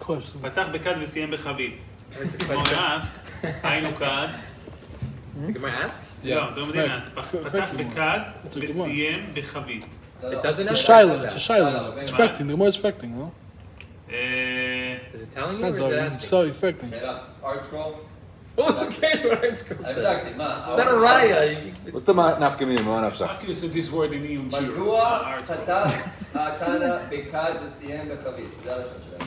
question. פתח בכד וסיים בחבית. כמו אסק, היינו כד. The Gemara asks? לא, אתה מבין אסק. פתח בכד וסיים בחבית. It doesn't It's a ask. Shiloh. It's a Shiloh. It's affecting. The more it's affecting, no? Is it telling you or Sounds is it like asking? so affecting. Art scroll? Oh, who cares what Art Scroll says? בדקתי, מה? It's not a raya. what's the nafka meaning? מה נפשך? רק you said this word in עיון שיר. מדוע פתח התנא בכד וסיים בחבית? זה הלשון שלנו.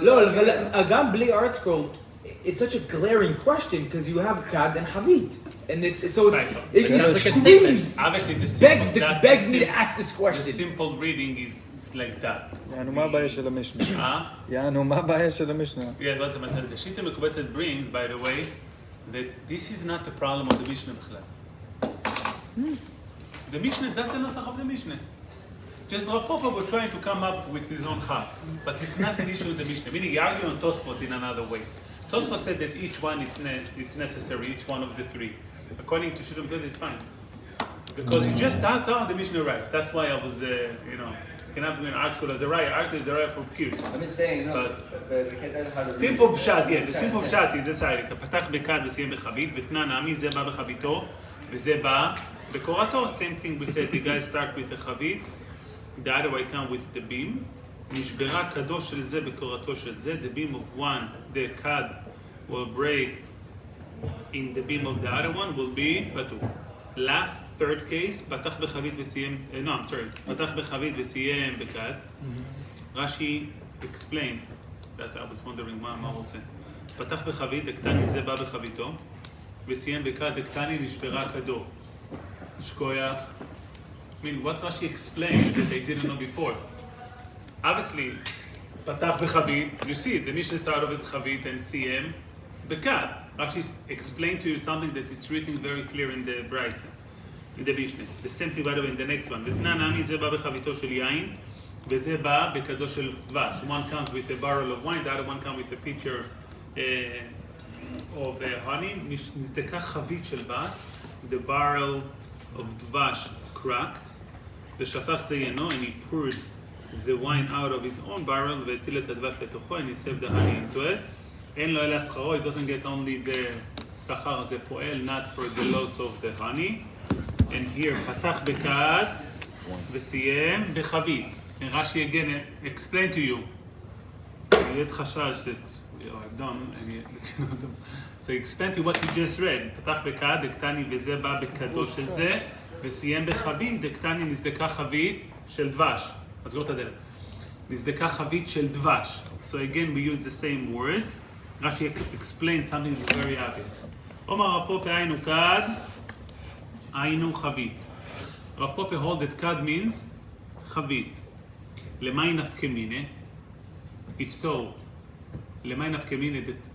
לא, אבל גם בלי art scroll, it's such a glaring question because you have kad and havit. And it's so Right. it Sounds like a screams, Obviously the simple, begs me to ask this the question. simple reading is like that. יענו, מה הבעיה של המשנה? Huh? יענו, מה הבעיה של המשנה? Yeah, what's the Shita Mekubetzet brings, by the way, that this is not the problem of the Mishnah בכלל. The Mishnah, that's the nusach of the Mishnah. Just Rav Papa was trying to come up with his own chap, but it's not an issue of the Mishnah. Meaning, he argued on Tosfot in another way. Tosfot said that each one it's necessary, each one of the three. According to Shita Mekubetzet, it's fine. Because you just thought the Mishnah right. That's why I was, you cannot do an article as a raya. Article is a raya for Qs. I'm just saying, no. Simple pshat, yeah, the simple pshat is this idea. פתח בכד וסיים בחבית, ותנא נמי, זה בא בחביתו, וזה בא בקורתו. Same thing we said, the guys start with the חבית, the other way come with the beam. נשברה כדו של זה בקורתו של זה, the beam of one, the cad will break in the beam of the other one will be פתור. Last, third case, פתח בחבית וסיים, no, I'm sorry, פתח בחבית וסיים בכד. Rashi explained that I was wondering מה הוא רוצה. פתח בחבית, דקטני זה בא בחביתו, וסיים בכד, דקטני נשברה כדו. שכוייח. I mean, what's Rashi explained that they didn't know before? Obviously, פתח בחבית, you see it, the Mishnah started with חבית and סיים בכד. Rashi explained to you something that is written very clear in the Braisa, in the Mishnah. The same thing by the way in the next one. ותנא נמי זה בא בחביתו של יין, וזה בא בכדו של דבש. One comes with a barrel of wine, the other one comes with a pitcher of honey. נזדקה חבית של בת, the barrel of דבש cracked, ושפך זה ינו, and he poured the wine out of his own barrel, והטיל את הדבש לתוכו, and he saved the honey into it. אין לו אלא שכרו, it doesn't get only the שכר הזה פועל, not for the loss of the honey. And here, פתח בכד, וסיים בחבית. And Rashi again explain to you. You had חשש that I've done. So explain to you what you just read. פתח בכד, דקטני וזה בא בכדו של זה, וסיים בחבית, דקטני נזדקה חבית של דבש. אז גאות הדלת. נזדקה חבית של דבש. So again we use the same words. Rashi explained something very obvious. אומר רב פופה היינו כד, היינו חבית. רב פופה hold that כד means חבית. למאי נפקא מיניה? If so, למאי נפקא מיניה that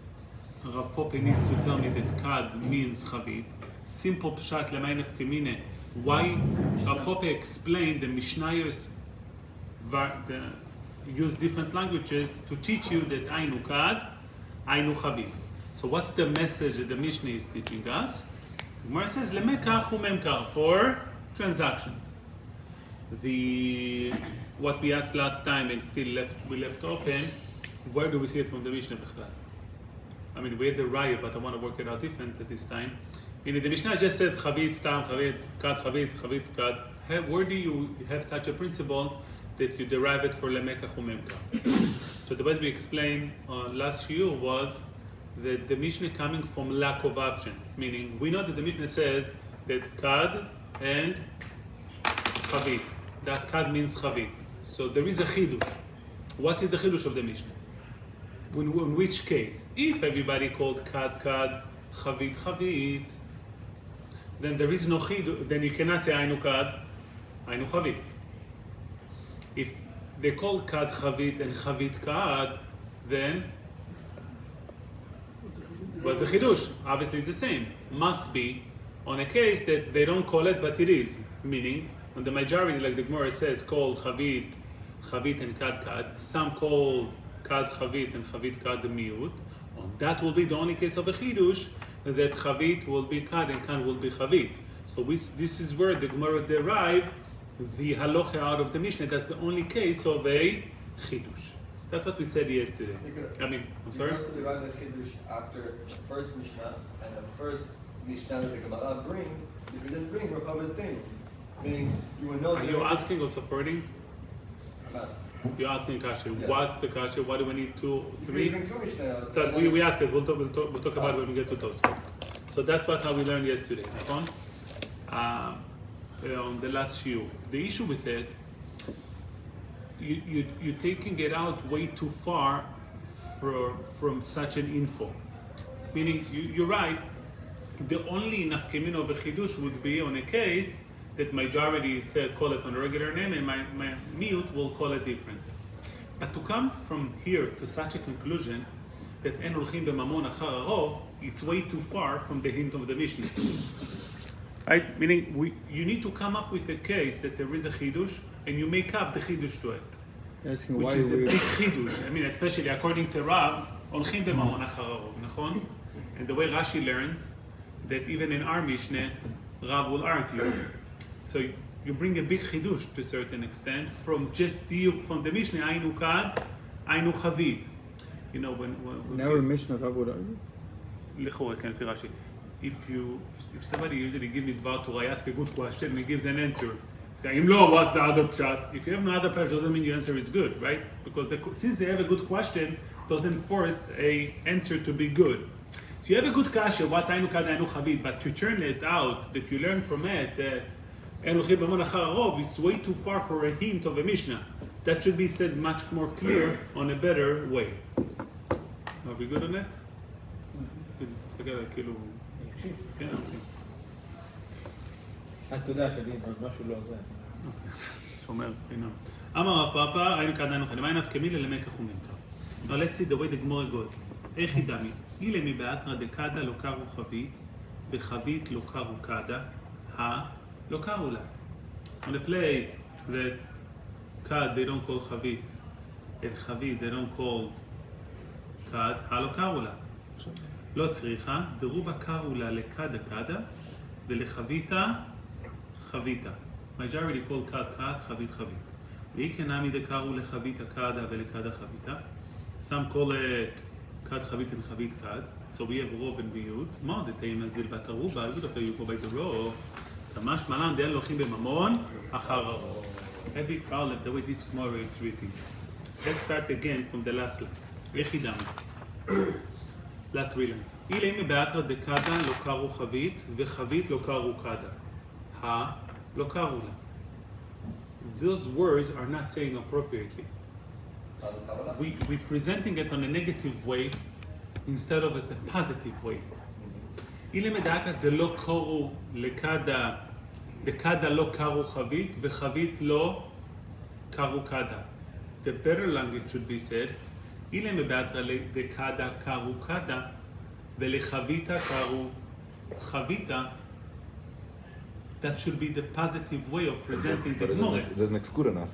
Rav Pope needs to tell me that kad means chavit? Simple pshat למאי נפקא מיניה. Why Rav Pope explained the Mishnayos use different languages to teach you that Ainu kad, Ainu chavit. So what's the message that the Mishnah is teaching us? The Gemara says lemekach umemkar for transactions. What we asked last time and still we left open, where do we see it from the Mishnah Bechlal? I mean, we had the raya, but I want to work it out different at this time. The Mishnah just said chavit, stam, chavit, kad. Where do you have such a principle that you derive it for lemekach umemkar? So the way we explained last year was that the Mishnah coming from lack of options, meaning we know that the Mishnah says that kad and chavit. That kad means chavit. So there is a chidush. What is the chidush of the Mishnah? In which case, if everybody called kad, chavit, then there is no chidush. Then you cannot say ainu kad, ainu chavit. If they call kad chavit and chavit kad, then what's the chidush? Obviously, it's the same. Must be on a case that they don't call it, but it is. Meaning, when the majority, like the Gemara says, called chavit and kad, some called kad chavit and chavit kad the miut. That will be the only case of a chidush that chavit will be kad and kad will be chavit. So this is where the Gemara derive the halacha out of the Mishnah. That's the only case of a chidush. That's what we said yesterday. I mean, I'm sorry? You can also derive the chidush after the first Mishnah, and the first Mishnah that the Gemara brings, if you didn't bring Rechaves Dinu. Meaning, you would know Are you asking or supporting? I'm asking. You're asking kasha. Yeah. What's the kasha? Why do we need two, three? You bring two Mishnah. So we ask it. We'll talk about it when we get to Tosfot. So that's how we learned yesterday. On the last shiur. The issue with it, you're taking it out way too far from such an info. Meaning, you're right. The only nafkemin of a chidush would be on a case that majority said call it on a regular name and my miut will call it different. But to come from here to such a conclusion that en ulchim b'mamon achar harov, it's way too far from the hint of the Mishnah. Right? Meaning, you need to come up with a case that there is a chidush and you make up the chidush to it. Asking Which why is a we big chidush. I mean, especially according to Rav, ulchim b'mamon achar harov, nachon? And the way Rashi learns, that even in our Mishnah, Rav will argue. So you bring a big chidush to a certain extent from just diuk from the Mishnah, ainu kad, ainu chavit. You know, when never Mishnah Rav would argue. Lechora, can fi Rashi. If somebody usually gives me dvar Torah, I ask a good question and he gives an answer. Say, Imlo, what's the other pshat? If you have no other pshat, doesn't mean your answer is good, right? Because since they have a good question, doesn't force a answer to be good. So you have a good kasha, what's ainu kad, ainu chavit, but to turn it out, that you learn from it, that it's way too far for a hint of a Mishnah. That should be said much more clear on a better way. Are we good on it? כן, אוקיי. תודה שלי, משהו לא זה. שומר, חינם. אמר רב פאפא, היינו כעדיין אוכל. למי נפקמילה למקח ומנקר. Now let's see the way the Gemara goes. איך ידמי? אילמי באתרא דקדה לא קרו חבית, וחבית לא קרו קדה, לא קרו לה. On a place that kad they don't call chavit, and chavit they don't call kad, לא קרו לה. לא צריכה, דרובה קרו לה לקדה קדה, ולחביתה חביתה. Majority call kad kad, chavit chavit. ואי כנמי דקרו לחביתה קדה ולקדה חביתה. Some call it kad chavit and chavit kad. So we have rov and miut. מה דתאים נזיל בת הרובה? You would have you go by the rov. תמש מלן דין לוקחים בממון אחר הרוב. A big problem the way this Gemara is written. Let's start again from the last line. איך ידמי? last three lines. אילמי באתרא דקדה לא קרו חבית, וחבית לא קרו קדה. לא קרו לה. Those words are not saying appropriately. We presenting it on a negative way instead of as a positive way. אילמי דאתרא דלא קרו לקדה, דקדה לא קרו חבית, וחבית לא קרו קדה. The better language should be said, אילמי באתרא דקדה קרו קדה, ולחביתה קרו חביתה. That should be the positive way of presenting the Gemara. It doesn't exclude enough.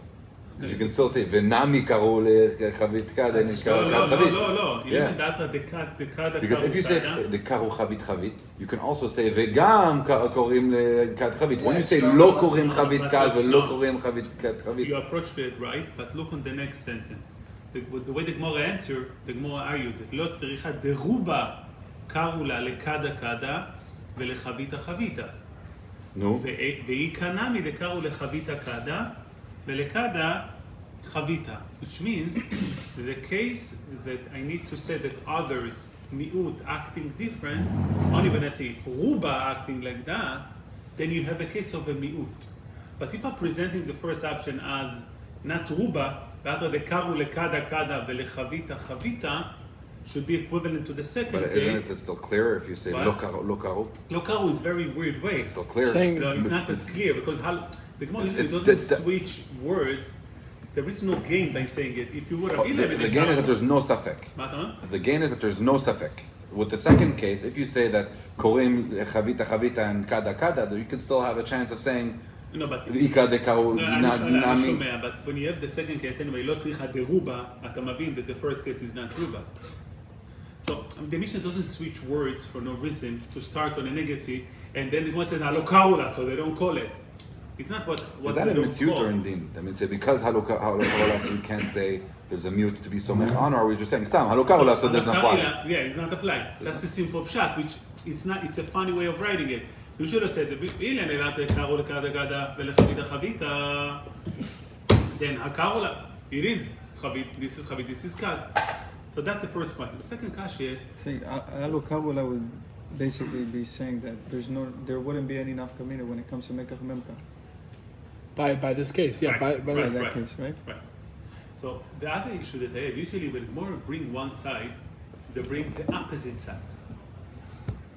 You can still say, ונמי קראו לחבית קד, and it's קראו חבית. לא. אילמי דאתרא דקדה Because if you say דקרו חבית חבית, you can also say, וגם קוראים לקד חבית. When you say לא קוראים חבית קד ולא קוראים חבית קד חבית. You approached it right, but look on the next sentence. The way the Gemara answer, the Gemara argues it. לא צריכה דרובה קראו לה לקדה קדה ולחביתה חביתה. נו. ואי כנמי דקרו לחביתה קדה ולקדה חביתה. Which means the case that I need to say that others, miut, acting different, only when I say if ruba acting like that, then you have a case of a miut. But if I'm presenting the first option as not ruba, rather דקרו לקדה קדה ולחביתה חביתה, should be equivalent to the second but case. Isn't it still clear if you say lo karu? Lo karu is very weird way. It's still clear. No, it's not as clear because the Gemara usually doesn't switch words. There is no gain by saying it. If you would have the gain is that there's no safek. The gain is that there's no safek. With the second case, if you say that korim chavita chavita and kada kada, you can still have a chance of saying no, but nami. But when you have the second case anyway, lo tzricha deruba, אתה מבין that the first case is not ruba. So the Mishnah doesn't switch words for no reason to start on a negative, and then the Gemara says lo karula, so they don't call it. It's not what Is the that in law mitzvot or called. in din? I mean, say because halukah ola, so we can't say there's a mute to be somech on, or are we just saying stam halukah ola, so it doesn't apply? Yeah, it's not apply. That's the simple pshat, which it's not. It's a funny way of writing it. You should have said, then hakarola. It is chavit. This is chavit. This is kad. So that's the first point. The second kashya. See, Alu Kabula would basically be saying that there wouldn't be any nafkamina when it comes to Mekach Memka. By this case, yeah. Right, By By that right. case, right? Right. So the other issue that I have, usually when the Gemara bring one side, they bring the opposite side.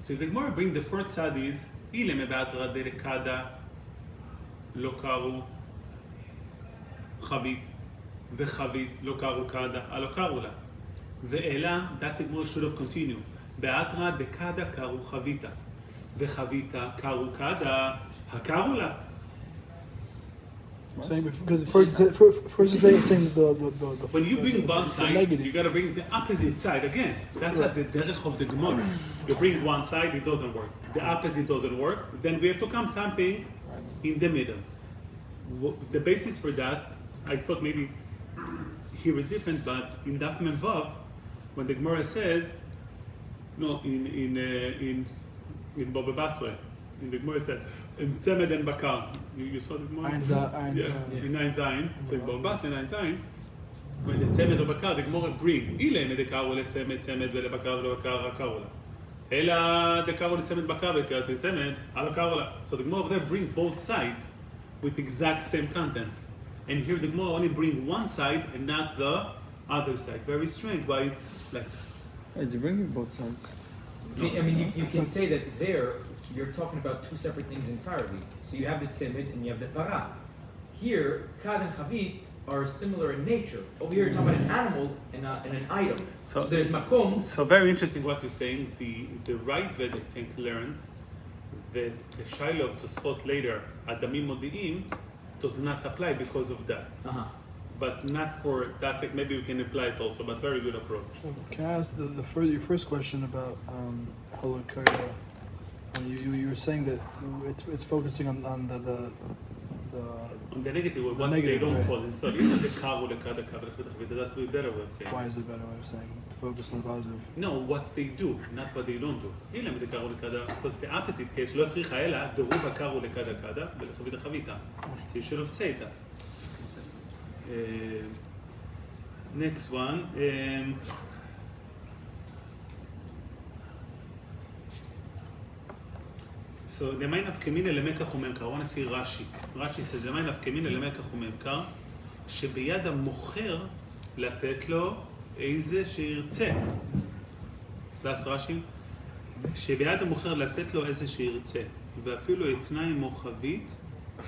So if the Gemara bring the first side is ile me'be'atra derekada lo karu chavit v'chavit lo karu kada alo karu la ve'ela, that the Gemara should have continued be'atra dekada karu chavita v'chavita karu kada hakaru la. saying because first it's saying the When you bring one side, negative. you gotta bring the opposite side again. That's at the derech of the Gemara. You bring one side, it doesn't work. The opposite doesn't work. Then we have to come something in the middle. The basis for that, I thought maybe here is different, but in Daf Mem Vav, when the Gemara says, no, in Baba Basra, in the Gemara said, in Tzemed and Bakar. You saw the Gemara? In Ein Zayin. So in Baba Basra, in Ein Zayin, when the Tzemed or Bakar, the Gemara bring, Ile me dekar ole Tzemed vele Bakar vele Bakar hakar ola. Ela dekar ole Tzemed Bakar vele Bakar Tzemed hakar ola. So the Gemara over there bring both sides with exact same content. And here the Gemara only bring one side and not the other side. Very strange why it's like Hey, you bring both sides. I mean, you can say that there you're talking about two separate things entirely. So you have the tzemed and you have the para. Here, kad and chavit are similar in nature. Over here, you're talking about an animal and an item. So there's makom. So very interesting what you're saying. The Raavad, I think, learns that the Shiloh of Tosfot later, Adamim Modi'im, does not apply because of that. Uh-huh. But not for, that's like, maybe we can apply it also, but very good approach. Can I ask your first question about halakha? You were saying that it's focusing on the On the negative, what negative, they don't right. call it. So even the karu lekada that's a better way of saying. why is it better way of saying to focus on the positive? No, what they do, not what they don't do. אלא אם דקרו לקדה, because the opposite case, לא צריכה אלא, דרוב הקרו לקדה קדה, ולחביתה חביתה. So you should have said that. Next one. So the mind of Kemina lemekach umemkar. I want to see Rashi. Rashi says the mind of Kemina lemekach umemkar, שביד המוכר לתת לו איזה שירצה. that's רש"י. שביד המוכר לתת לו איזה שירצה. ואפילו אתנאי מוחבית,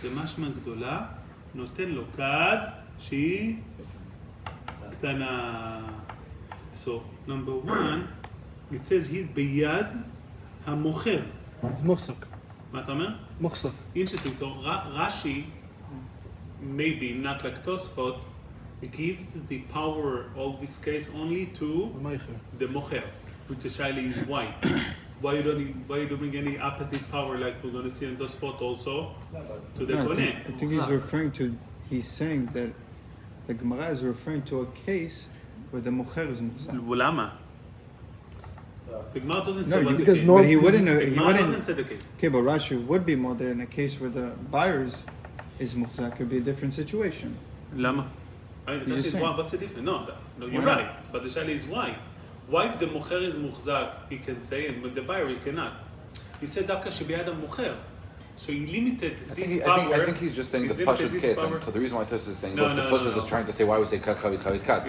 במשמע גדולה, נותן לו כד שהיא קטנה. So, number one, it says here, ביד המוכר. מוחזק. מה אתה אומר? מוחזק. Interesting. So Rashi, maybe not like Tosfot, gives the power of this case only to the mocher, which the shaila is why. Why you don't bring any opposite power like we're going to see in Tosfot also to the No, koneh? I think he's saying that the Gemara is referring to a case where the mocher is muhzak. Ulama. The Gemara doesn't say No, what's the because case. But he wouldn't. The He Gemara wouldn't. doesn't say the case. Okay, but Rashi would be more in a case where the buyers is muhzak. It would be a different situation. Lama. I mean, the question is, saying. what's the difference? No, you're Why not? right. But the shaila is why? Why if the mocher is muhzak, he can say, and with the buyer, he cannot? He said, Davka shebiyad ha-mocher. So he limited this power. I think he's just saying He's the limited Pashut this case. power. And so the reason why Tosfos is saying No, this, no, because no, Tosfos no. is trying to say why we say kad chavit chavit kad.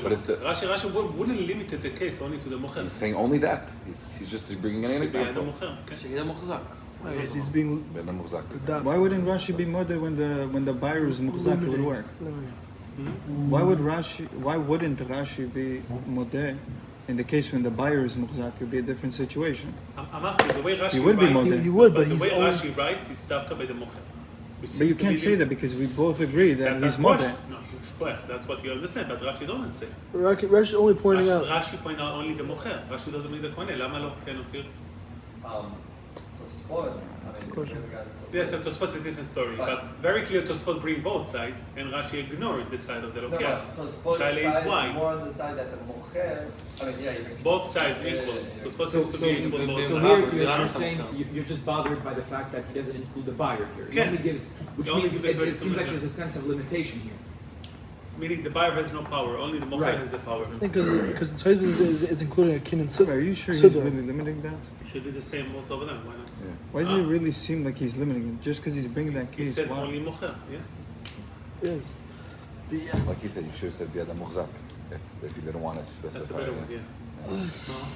But it's the Rashi wouldn't limit the case only to the mocher. he's saying only that. He's just bringing an Shebiyad example. ha-mocher. Okay. שיהיה מוחזק. He's being Ben Muzak. Why wouldn't Rashi be modeh when the buyer is muhzak? It would work. Why wouldn't Rashi be modeh in the case when the buyer is muhzak? It would be a different situation. I'm asking, the way Rashi He would be writes, modeh. He would, but the he's way only- Rashi writes, it's Davka by the mocher. But you can't say that because we both agree that That's he's our question. modeh. No, that's what you understand, but Rashi doesn't say. Rashi only pointing out. Rashi point out only the mocher. Rashi doesn't make the koneh. למה לא כן, אופיר? So Sfot Yes, so Tosfot is a different story, but very clear Tosfot bring both sides, and Rashi ignored the side of the No, Lokeach. Tosfot's Shaila is side why. is more on the side that the mocher. I mean, yeah, you Both sides equal. Tosfot seems to be equal both So sides. here you're saying you're just bothered by the fact that he doesn't include the buyer here. He Okay. only gives, which He only means gives the credit it to seems like Mishnah. there's a sense of limitation here. Meaning the buyer has no power, only the mocher Right. has the power. I think because the Torah is including a kin and So are you sure he's Sudar. really limiting that? It should be the same both over them, why not? Why does it really seem like he's limiting it? Just because he's bringing that He case? says why? only mocher, yeah? Yes. But yeah. Like he said, you should have said biad muhzak if you didn't want to That's a specify better it. word, yeah.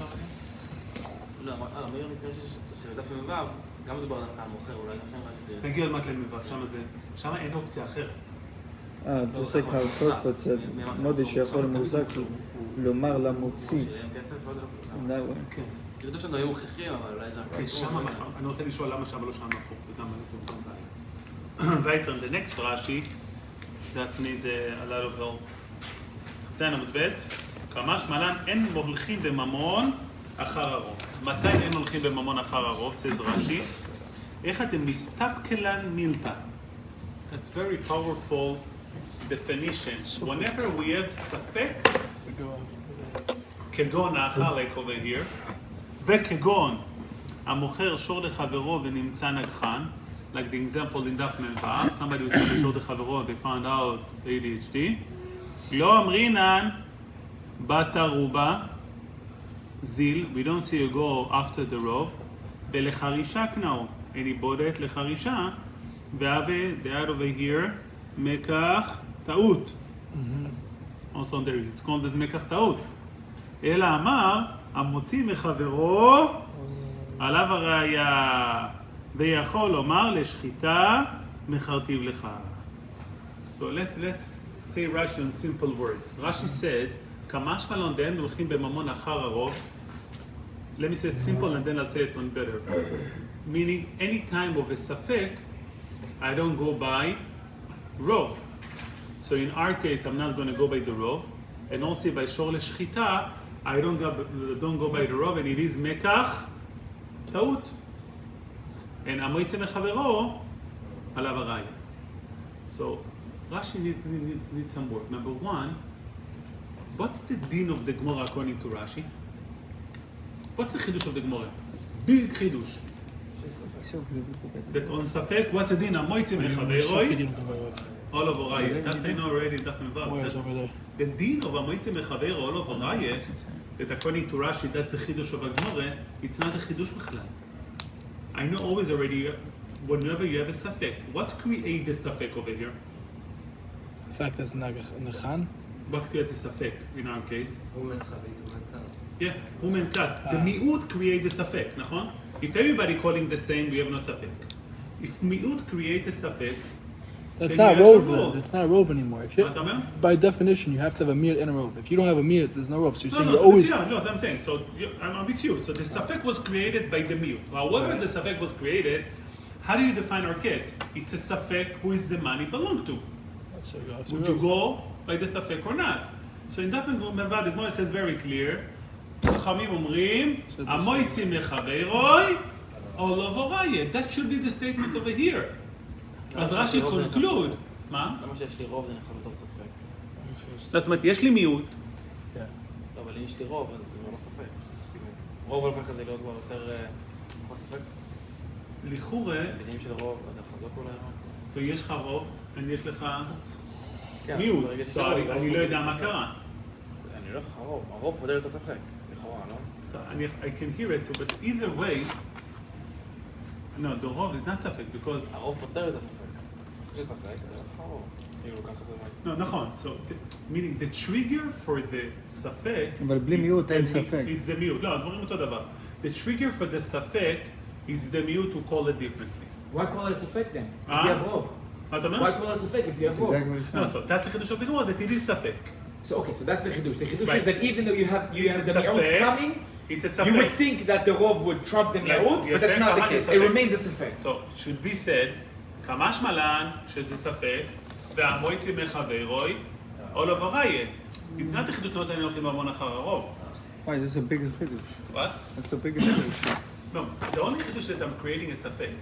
לא, מאיר מתכוון שבדף מ"ו, גם מדובר דווקא על מוכר, אולי לכן רק זה... נגיע עוד מעט למבב, שם אין אופציה אחרת. just like how Tosfot said, מודי שיכול למוחזק, לומר למוציא, שלהם כסף, לא יודע. in that way. כן. כתוב שם היו מוכיחים, אבל אולי זה... כן, שם, אני רוצה לשאול למה שם ולא שם הפוך, זה גם בעיה. וייטרן, the next Rashi, that needs a lot of help. חפציין עמוד ב', כמש מלן, אין הולכים בממון אחר הרוב. מתי אין הולכים בממון אחר הרוב? says רש"י. איך אתם מסתפקלן מילתא? That's very powerful definition. Whenever we have ספק, כגון האחר, like over here, וכגון המוכר שור לחברו ונמצא נגחן, like the example in דף מ"ו, somebody was selling שור לחברו and they found out ADHD, לא אמרינן בת ערובה, זיל, we don't see you go after the רוב, ולחרישה קנאו, and he bought it לחרישה, והווה, the out over here, מקח טעות. Also on there, it's called it מקח טעות. אלא אמר, המוציא מחברו, עליו הראיה, ויכול לומר לשחיטה, מחרטיב לך. So let's say Rashi in simple words. Rashi says, כמש מלון דהן הולכים בממון אחר הרוב. Let me say it simple and then I'll say it on better. Meaning, any time of a safek, I don't go by rov. So in our case, I'm not going to go by the rov. And also by shor leshchita, I don't go by the rov, and it is mekach taut. And amoitze mechavero alav haraya. So Rashi needs some work. Number one, what's the din of the Gemara according to Rashi? What's the chidush of the Gemara? Big chidush. That on safek, what's the din? Amoitze mechaveroi olav haraya. That's I know already. That's over there. the din of amoitze mechaveroi olav haraya. That according to Rashi, that's the chidush of a Gemara. It's not a chidush b'chlal. I know always already. Whenever you have a safek, what's created the safek over here? The fact that it's Nachan. What creates the safek in our case? Woman chavit, woman cut. Yeah, woman cut. The mi'ut create the safek, נכון? If everybody calling the same, we have no safek. If mi'ut create a safek, That's then not you have rove a role. then. It's not rove anymore. If you, מה אתה אומר? by definition, you have to have a mir and a rove. If you don't have a mir, there's no rove. So you're saying No, you're so always... no, so I'm saying, so I'm with you. So the safek was created by the mi'ut. However the safek was created, how do you define our case? It's a safek who is the money belong to. So you have to Would you rove. go by the safek or not? So in Daf Mevad, the Gemara says very clear, חכמים אומרים, המויצי מחברוי, או לא בוריה. That should be the statement over here. אז רש"י conclude, מה? למה שיש לי רוב זה נחשב בתור ספק. זאת אומרת, יש לי מיעוט, Yeah. לא, אבל אם יש לי רוב, אז זה כבר לא ספק. רוב הופך את זה להיות כבר יותר פחות ספק. לכאורה, מילים של רוב, לא יודע, חזוק אולי. so יש לך רוב, יש לך כן, מיעוט, ברגע so שיש רוב, אני לא יודע מה קרה. אני הולך לך רוב, הרוב פותר את הספק. לכאורה, לא? So I can hear it, but either way, no, the רוב is not ספק, because, הרוב פותר את הספק. יש ספק, זה הולך לך רוב. אם הוא ככה זה מה... no, נכון, so, meaning the trigger for the ספק, אבל בלי מיעוט אין ספק. it's the מיעוט, לא, דברים אותו דבר. The trigger for the ספק, it's the מיעוט who call it differently. Why call it a safek then? If you Ah. have rove. מה אתה אומר? Why call it a safek if you have rove? Exactly what No, he's saying. so that's the חידוש of the Gemara, that it is ספק. So okay, so that's the chidush. The chidush Right. is that even though you have It's a the mi'ut safek. coming, It's a you would ספק. think that the rov would trump the mi'ut, but that's not the case. It remains a safek. So, it should be said, כמש מלן, שזה ספק, והמויצי מחברוי, או לא בוריה. It's not the חידוש שאני הולכים בהמון אחר הרוב. Why? This is the biggest chiddush. What? That's the biggest chiddush. No, the only chidush that I'm creating is safek.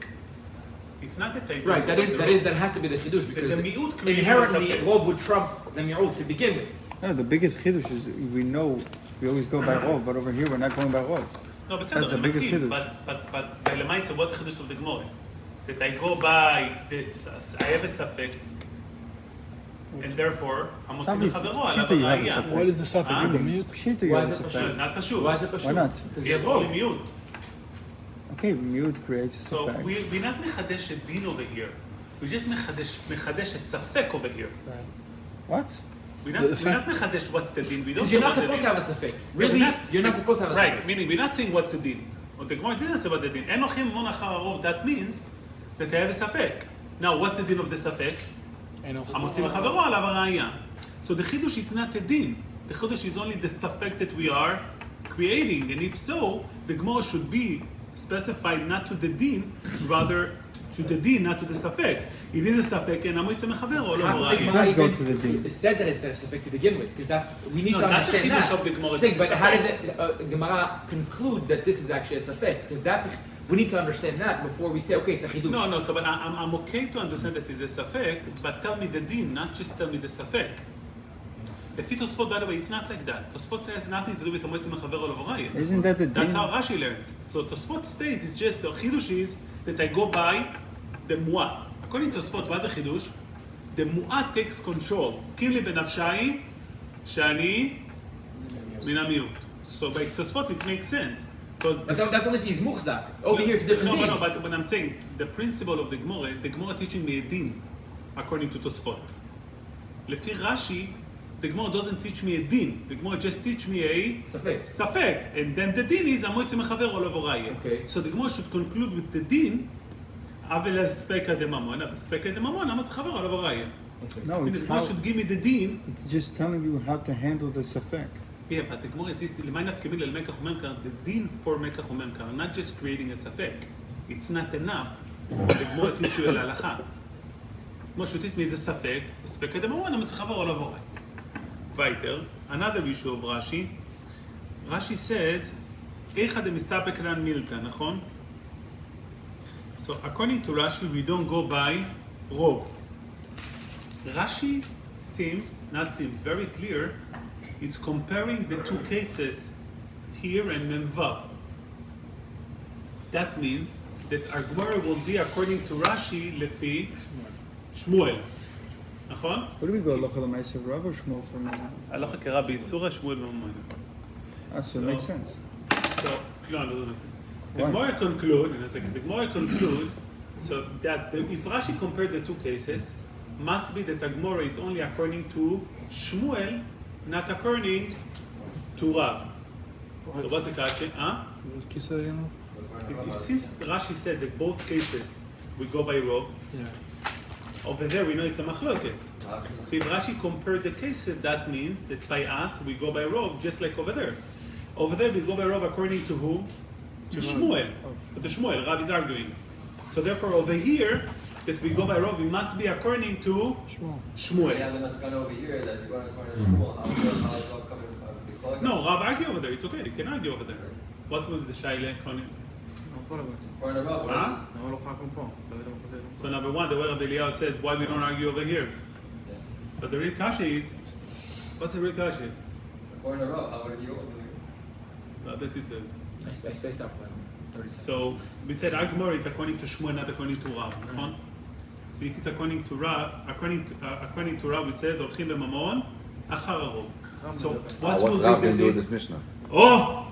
It's not that I Right, that has to be the chidush because the miut creating inherently a safek. rov would trump the mi'ut to begin with. No, the biggest chiddush is we know we always go by rov, but over here we're not going by rov. No, That's בסדר, the אני biggest מסכים, חידוש. but בלמייסה, what's the חידוש of the Gemara? That I go by this, I have a ספק, and therefore, המוציא מחברו עליו הראייה. What is the suffix in the mute? Pshita, you Why have is a it suffix. It's not פשוט. Why is it pashut? Why not? Because כי you have it's only rov. mute. Okay, mute creates a So suffix. we not מחדש a din over here. We just מחדש a ספק over here. What? We not מחדש what's the din. We don't Because say you're not what's the supposed to din. have a safek. Really, you're not supposed to have a Right, safek. meaning we're not saying what's the din. Or the Gemara didn't say what the din. אין הולכים המון אחר הרוב, that means that I have a ספק. Now, what's the din of the ספק? המוציא מחברו עליו הראייה. So the chidush is not a din. The chidush is only the safek that we are creating, and if so, the Gemara should be specified not to the din, rather to the din, not to the safek. It is a safek, and המוציא מחברו עליו How come the הראייה. Gemara Let's go even to the din. said that it's a safek to begin with? Because we need No, to that's a understand chidush that. of the Gemara, I'm saying, it's but a how safek. did the Gemara conclude that this is actually a safek? Because we need to understand that before we say, okay, it's a chidush. No, so but I'm okay to understand that it's a safek, but tell me the din, not just tell me the safek. לפי תוספות, by the way, it's not like that. תוספות has nothing to do with המועצת מחבר עליו הראייה. Isn't that the din? That's how Rashi learns. So תוספות states, it's just, the חידוש is that I go by the muat. According to תוספות, what is the חידוש? The muat takes control. קינלי בנפשי שאני מן המיעוט. So by תוספות it makes sense. Because That's only if he's muhzak. Over here it's a different thing. No, but when I'm saying the principle of the Gemara teaching me a din, according to Tosfot. Lefi Rashi, the Gemara doesn't teach me a din. The Gemara just teach me a Safek. safek, and then the din is המועצת מחבר עליו הראייה. Okay. So the Gemara should conclude with the din, אבל ספקא דממון, ספקא דממון, המועצת מחבר עליו הראייה. No, The it's Gemara how, should give me the din. it's just telling you how to handle the suffix. Yeah, but the Gemara insists, למאי נפקא מינה למקח וממכר, the din for מקח וממכר, not just creating a safek. It's not enough. The Gemara teach you להלכה. כמו שהוא teach me the ספק, ספק הדממון, המועצת מחבר עליו הראייה. Weiter, another issue of Rashi. Rashi says, "Eicha de mistapek ran milta," נכון? So according to Rashi, we don't go by rov. Rashi seems very clear. It's comparing the two cases here and Memvav. That means that our Gemara will be according to Rashi lefi Shmuel. נכון? What do we go, Locha L'Maisav Rav or Shmuel for me? הלכה קרא באיסורא, שמואל בממונה. So it makes sense. So, no, it doesn't make sense. The Why? Gemara conclude, in a second, the Gemara conclude, so that if Rashi compared the two cases, must be that the Gemara is only according to Shmuel, not according to Rav. So what's the catch? Huh? Can you say that again? Since Rashi said that both cases we go by Rav, Yeah. over there we know it's a machloket. So if Rashi compared the cases, that means that by us we go by Rav, just like over there. Over there we go by Rav according to who? To Shmuel. But the Shmuel, Rav is arguing. So therefore over here, that we go by Rav, we must be according to Shmuel. We have the maskana over here that you're going according to Shmuel. How is Rav coming from the No, Rav argue over there. It's okay. You can argue over there. What's with the Shaila? According to Rav, what Huh? is למה לא חכם פה? לא יודע מה כותב. So number one, the way Rabbi Eliyahu says, why we don't argue over here? Yeah. But the real kasha is, what's the real kasha? According to Rav, how would you over here? That's it. I spaced out for like 30 seconds. So we said our Gemara it's according to Shmuel, not according to Rav. נכון? So if it's according to Rav, according to Rav, it says הולכים בממון אחר הרוב. So What's will Rav be going the to do with din? this Mishnah? Oh,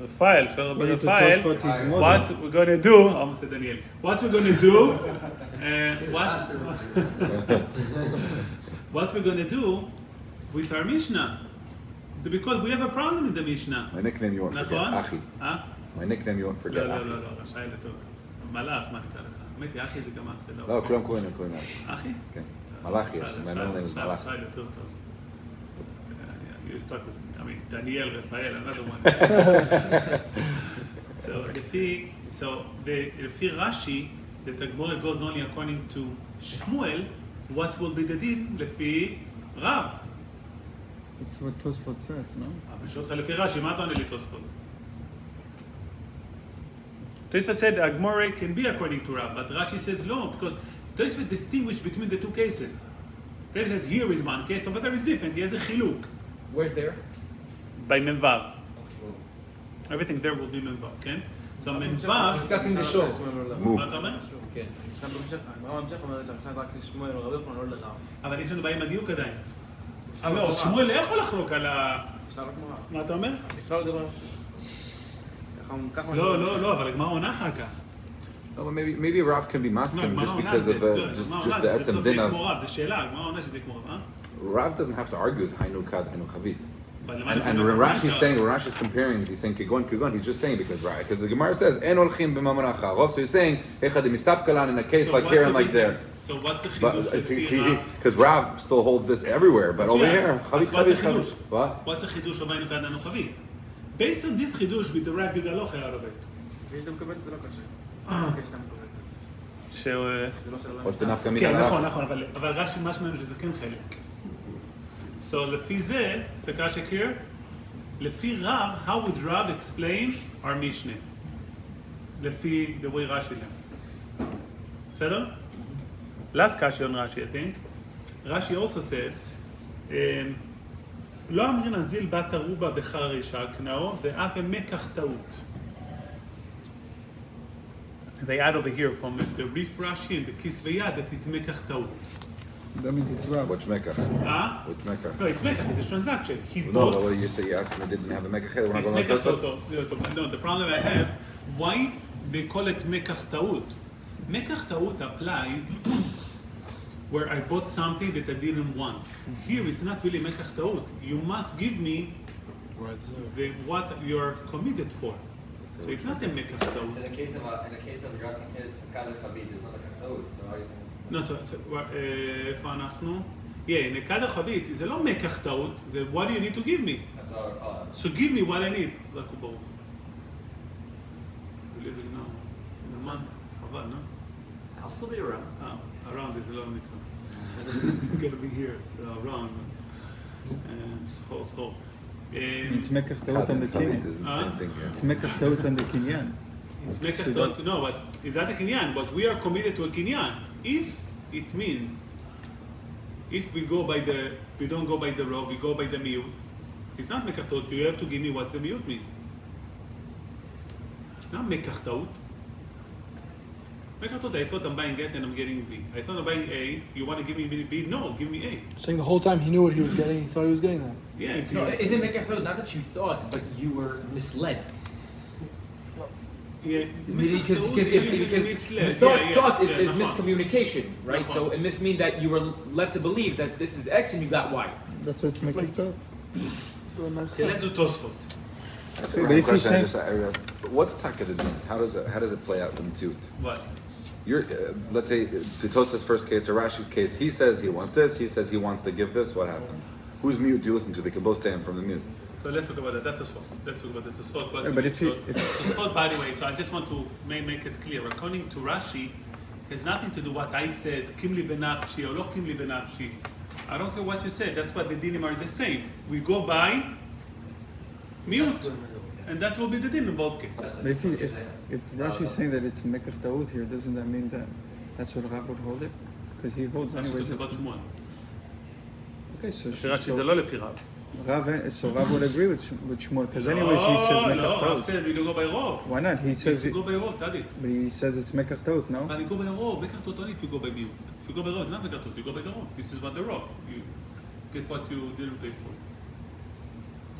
Rafael, שואל רבי But it's a רפאל, Tosfot is more what we're gonna do? almost said Daniel. What we're gonna do? What we're gonna do with our Mishnah? Because we have a problem in the Mishnah. My nickname you won't forget, נכון? Achi. אה? My nickname you won't לא, forget, לא, Achi. לא, לא, רשאי לטוב. מלאך, מה נקרא לך? האמת היא, אחי זה גם אח שלו. לא, כולם קוראים לי Achi. אחי? כן. מלאכי, יש, my middle name is מלאכי. רשאי לטוב טוב. You stuck with me. I mean, Daniel, Rafael, another one. So, לפי Rashi, that the Gemara goes only according to Shmuel, what will be the din לפי רב? It's what Tosfot says, no? אבל שואל אותך לפי רש"י, מה אתה עונה לי תוספות? Tosfot said Agmore can be according to Rav, but Rashi says no, because Tosfot distinguished between the two cases. Tosfot says here is one case, over there is different. He has a chiluk. Where's there? By Menvav. Everything there will be Menvav, okay? So Menvav... discussing the show. מה אתה אומר? כן. משנה בהמשך, הגמרא בהמשך אומרת שהמשנה רק לשמואל או רבי יוחנן, לא לרב. אבל יש לנו בעיה עם הדיוק עדיין. לא, שמואל לא יכול לחלוק על ה... משנה לא גמרא. מה אתה אומר? אפשר לדבר. ככה... לא, אבל הגמרא עונה אחר כך. No, but maybe Rav can be masking just because of just the etzem din of. זה שאלה, הגמרא עונה שזה כמו רב, Rav doesn't have to argue with Hainu Kad, Hainu Chavit. And when Rashi's saying, when Rashi's comparing, he's saying Kigon, he's just saying because the Gemara says En olchim b'mamonach ha'arov, so he's saying Echad mistapkalan in a case like here and like there. So what's the chidush? Because Rav still holds this everywhere, but over here, Chavit. What? What's the chidush of Hainu Kad Hainu Chavit? Based on this chidush with the Rav Bigaloch out of it. ויש שאתה מקבל את זה לא קשה. יש שאתה מקבל את זה. זה לא של What's the nafka כן, mina? נכון, אבל רש"י משהו מהם שזה כן חלק. So לפי זה, סתכל שקיר, לפי רב, how would Rav explain our Mishnah? לפי the way Rashi learns. בסדר? Last question on Rashi, I think. Rashi also said, לא אמרין הזיל בת ערובה בחרישה קנאו, ואף מקח טעות. They add over here from the Rif Rashi and the Kisveyad that it's Mekach Taut. That means it's Rav. Which Mekach? Huh? Which Mekach? No, it's Mekach, it's a transaction. He No, bought... but what do you say? You asked him, it didn't have a Mekach. We're not It's going to Mekach also. No, the problem I have, why they call it Mekach Taut? Mekach Taut applies where I bought something that I didn't want. Here it's not really Mekach Taut. You must give me what you're committed for. So it's not a Mekach Taut. So in the case of addressing kids, Kad Chavit is not a Taut. So how are you saying? No, איפה אנחנו? Yeah, נקד החבית, זה לא מקח טעות, זה what do you need to give me? That's all our fault. So give me what I need. זק וברוך. We live in now. In a month. חבל, no? I'll still be around. Around is לא נקרא. Gotta be here. Around. סחור. It's Mekach Taut on the Chavit Kinyan. isn't the same thing here. It's Mekach Taut on the Kinyan. It's מקח טעות, no, but is that a kinyan? But we are committed to a kinyan. If it means, if we don't go by the row, we go by the miut, it's not מקח טעות, you have to give me what the miut means. Not מקח טעות. מקח טעות, I thought I'm buying A and I'm getting B. I thought I'm buying A, you want to give me B? No, give me A. Saying the whole time he knew what he was getting, he thought he was getting that. Yeah, if No, you... isn't Mekach Taut not that you thought, but you were misled? Yeah, Because thought is miscommunication, right? So and this means that you were led to believe that this is X and you got Y. That's what it's Mekach Taut. let's do Tosfot. That's But a if question. you I just, what's Takadin? How does it play out in Tzut? What? You're, let's say, to Tosa's first case or Rashi's case, he says he wants this, he says he wants to give this, what happens? Whose mute do you listen to? They can both say him from the mute. So let's talk about that. That's Tosfot. Let's talk about the Tosfot. What's Yeah, the but if you- Tosfot, by the way, so I just want to make it clear. According to Rashi, has nothing to do what I said, Kimli benafshi or lo Kimli benafshi. I don't care what you said. That's what the dinim are the same. We go by mute, and that will be the din in both cases. But if Rashi is saying that it's Mekach Taut here, doesn't that mean that that's what Rav would hold it? Because he holds Rashi anyways. talks about Shmuel. Okay, so Rashi זה לא לפי רב. Rav would agree with Shmuel because anyways he says לא, Mekach רב Taut. said we don't go by רוב. Why not? He says We go by רוב, צדיק. but he says it's Mekach Taut, no? But you go by רוב, מקח טעות only if you go by mute. If you go by רוב, it's not מקח טעות, you go by the רוב. This is what the רוב. You get what you didn't pay for.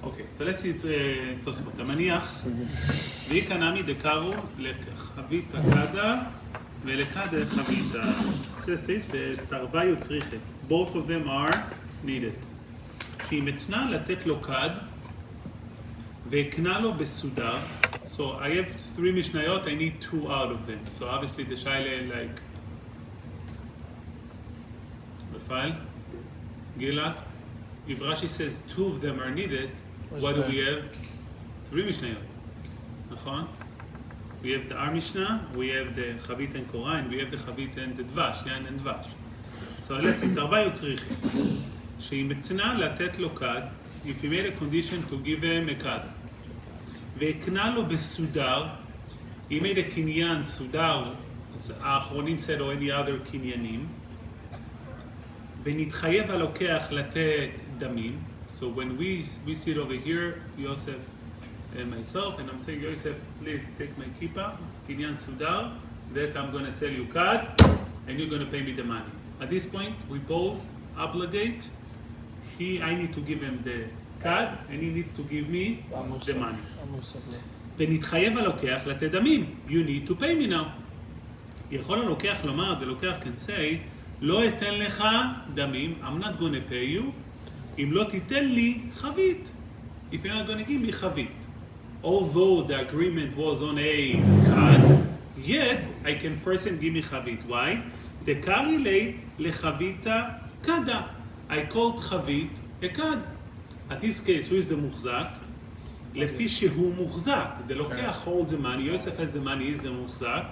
Okay, so let's see את תוספות. המניח, ואיקא נמי דקרו לחביתה קדה ולקדה חביתה. says this, וסתרווה יוצריכת. Both of them are needed. שהיא מתנה לתת לו קד והקנה לו בסודר. So I have 3 משניות, I need 2 out of them. So obviously the shaila like בפייל, גילס. If Rashi says 2 of them are needed, what do we have? 3 משניות, נכון? We have the our Mishnah, we have the Chavit and Korah, and we have the Chavit and the Dvash, Yan and Dvash. So let's see, תרווה יוצריכי. שהיא מתנה לתת לו כד, if he made a condition to give him a כד, והקנה לו בסודר, He made a kinyan sudar, האחרונים said, or any other kinyanim. ונתחייב הלוקח לתת דמים. So when we sit over here, Yosef and myself, and I'm saying, Yosef, please take my kippah, kinyan sudar, that I'm going to sell you kad, and you're going to pay me the money. At this point, we both obligate. I need to give him the kad, and he needs to give me the money. ונתחייב הלוקח לתת דמים. You need to pay me now. יכול הלוקח לומר, the לוקח can say, לא אתן לך דמים, I'm not going to pay you, אם לא תיתן לי חבית. If you're not going to give me חבית. Although the agreement was on a kad, yet I can first and give me חבית. Why? דקרי לי לחביתה kada. I called חבית a kad. At this case, who is the מוחזק? לפי שהוא מוחזק. The לוקח holds the money, Yosef has the money, is the מוחזק.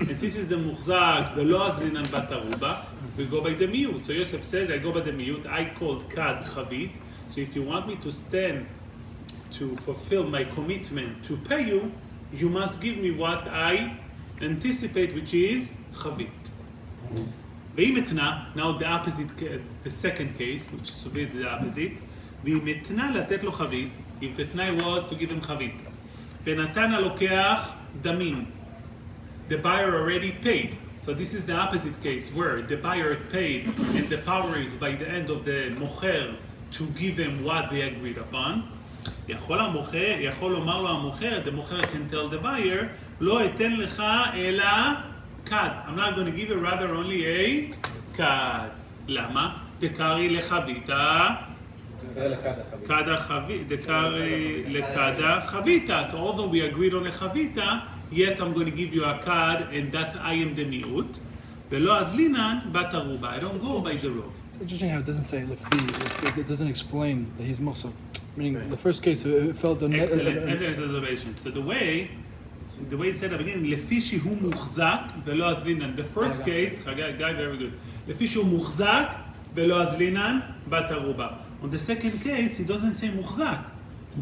And since it's the מוחזק, ולא הזרינן בת ערובה, we go by the miut. So Yosef says, I go by the miut. I called kad chavit. So if you want me to stand to fulfill my commitment to pay you, you must give me what I anticipate, which is chavit. ואם אתנה, now the opposite, the second case, which is the opposite, ואם אתנה לתת לו חבית, אם תתנאי what to give him חבית. ונתן הלוקח דמים. The buyer already paid. So this is the opposite case where the buyer paid and the power is by the end of the mocher to give him what they agreed upon. יכול לומר לו המוכר, the mocher can tell the buyer, לא אתן לך אלא kad. I'm not going to give you rather only a kad. למה? דקרי לחביתה. kada chavita. דקרי לקדה חביתה. So although we agreed on a chavita, yet I'm going to give you a kad, and that's I am the miut. ולא הזלינן בת ערובה. I don't go by the rov. It's interesting how it doesn't say lefi. It doesn't explain that he's muhsab. Meaning the first case, it felt the excellent. Excellent observation. So the way it said at the beginning, לפי שהוא מוחזק ולא הזלינן. The first case, guy, very good. לפי שהוא מוחזק ולא הזלינן בת ערובה. On the second case, he doesn't say מוחזק.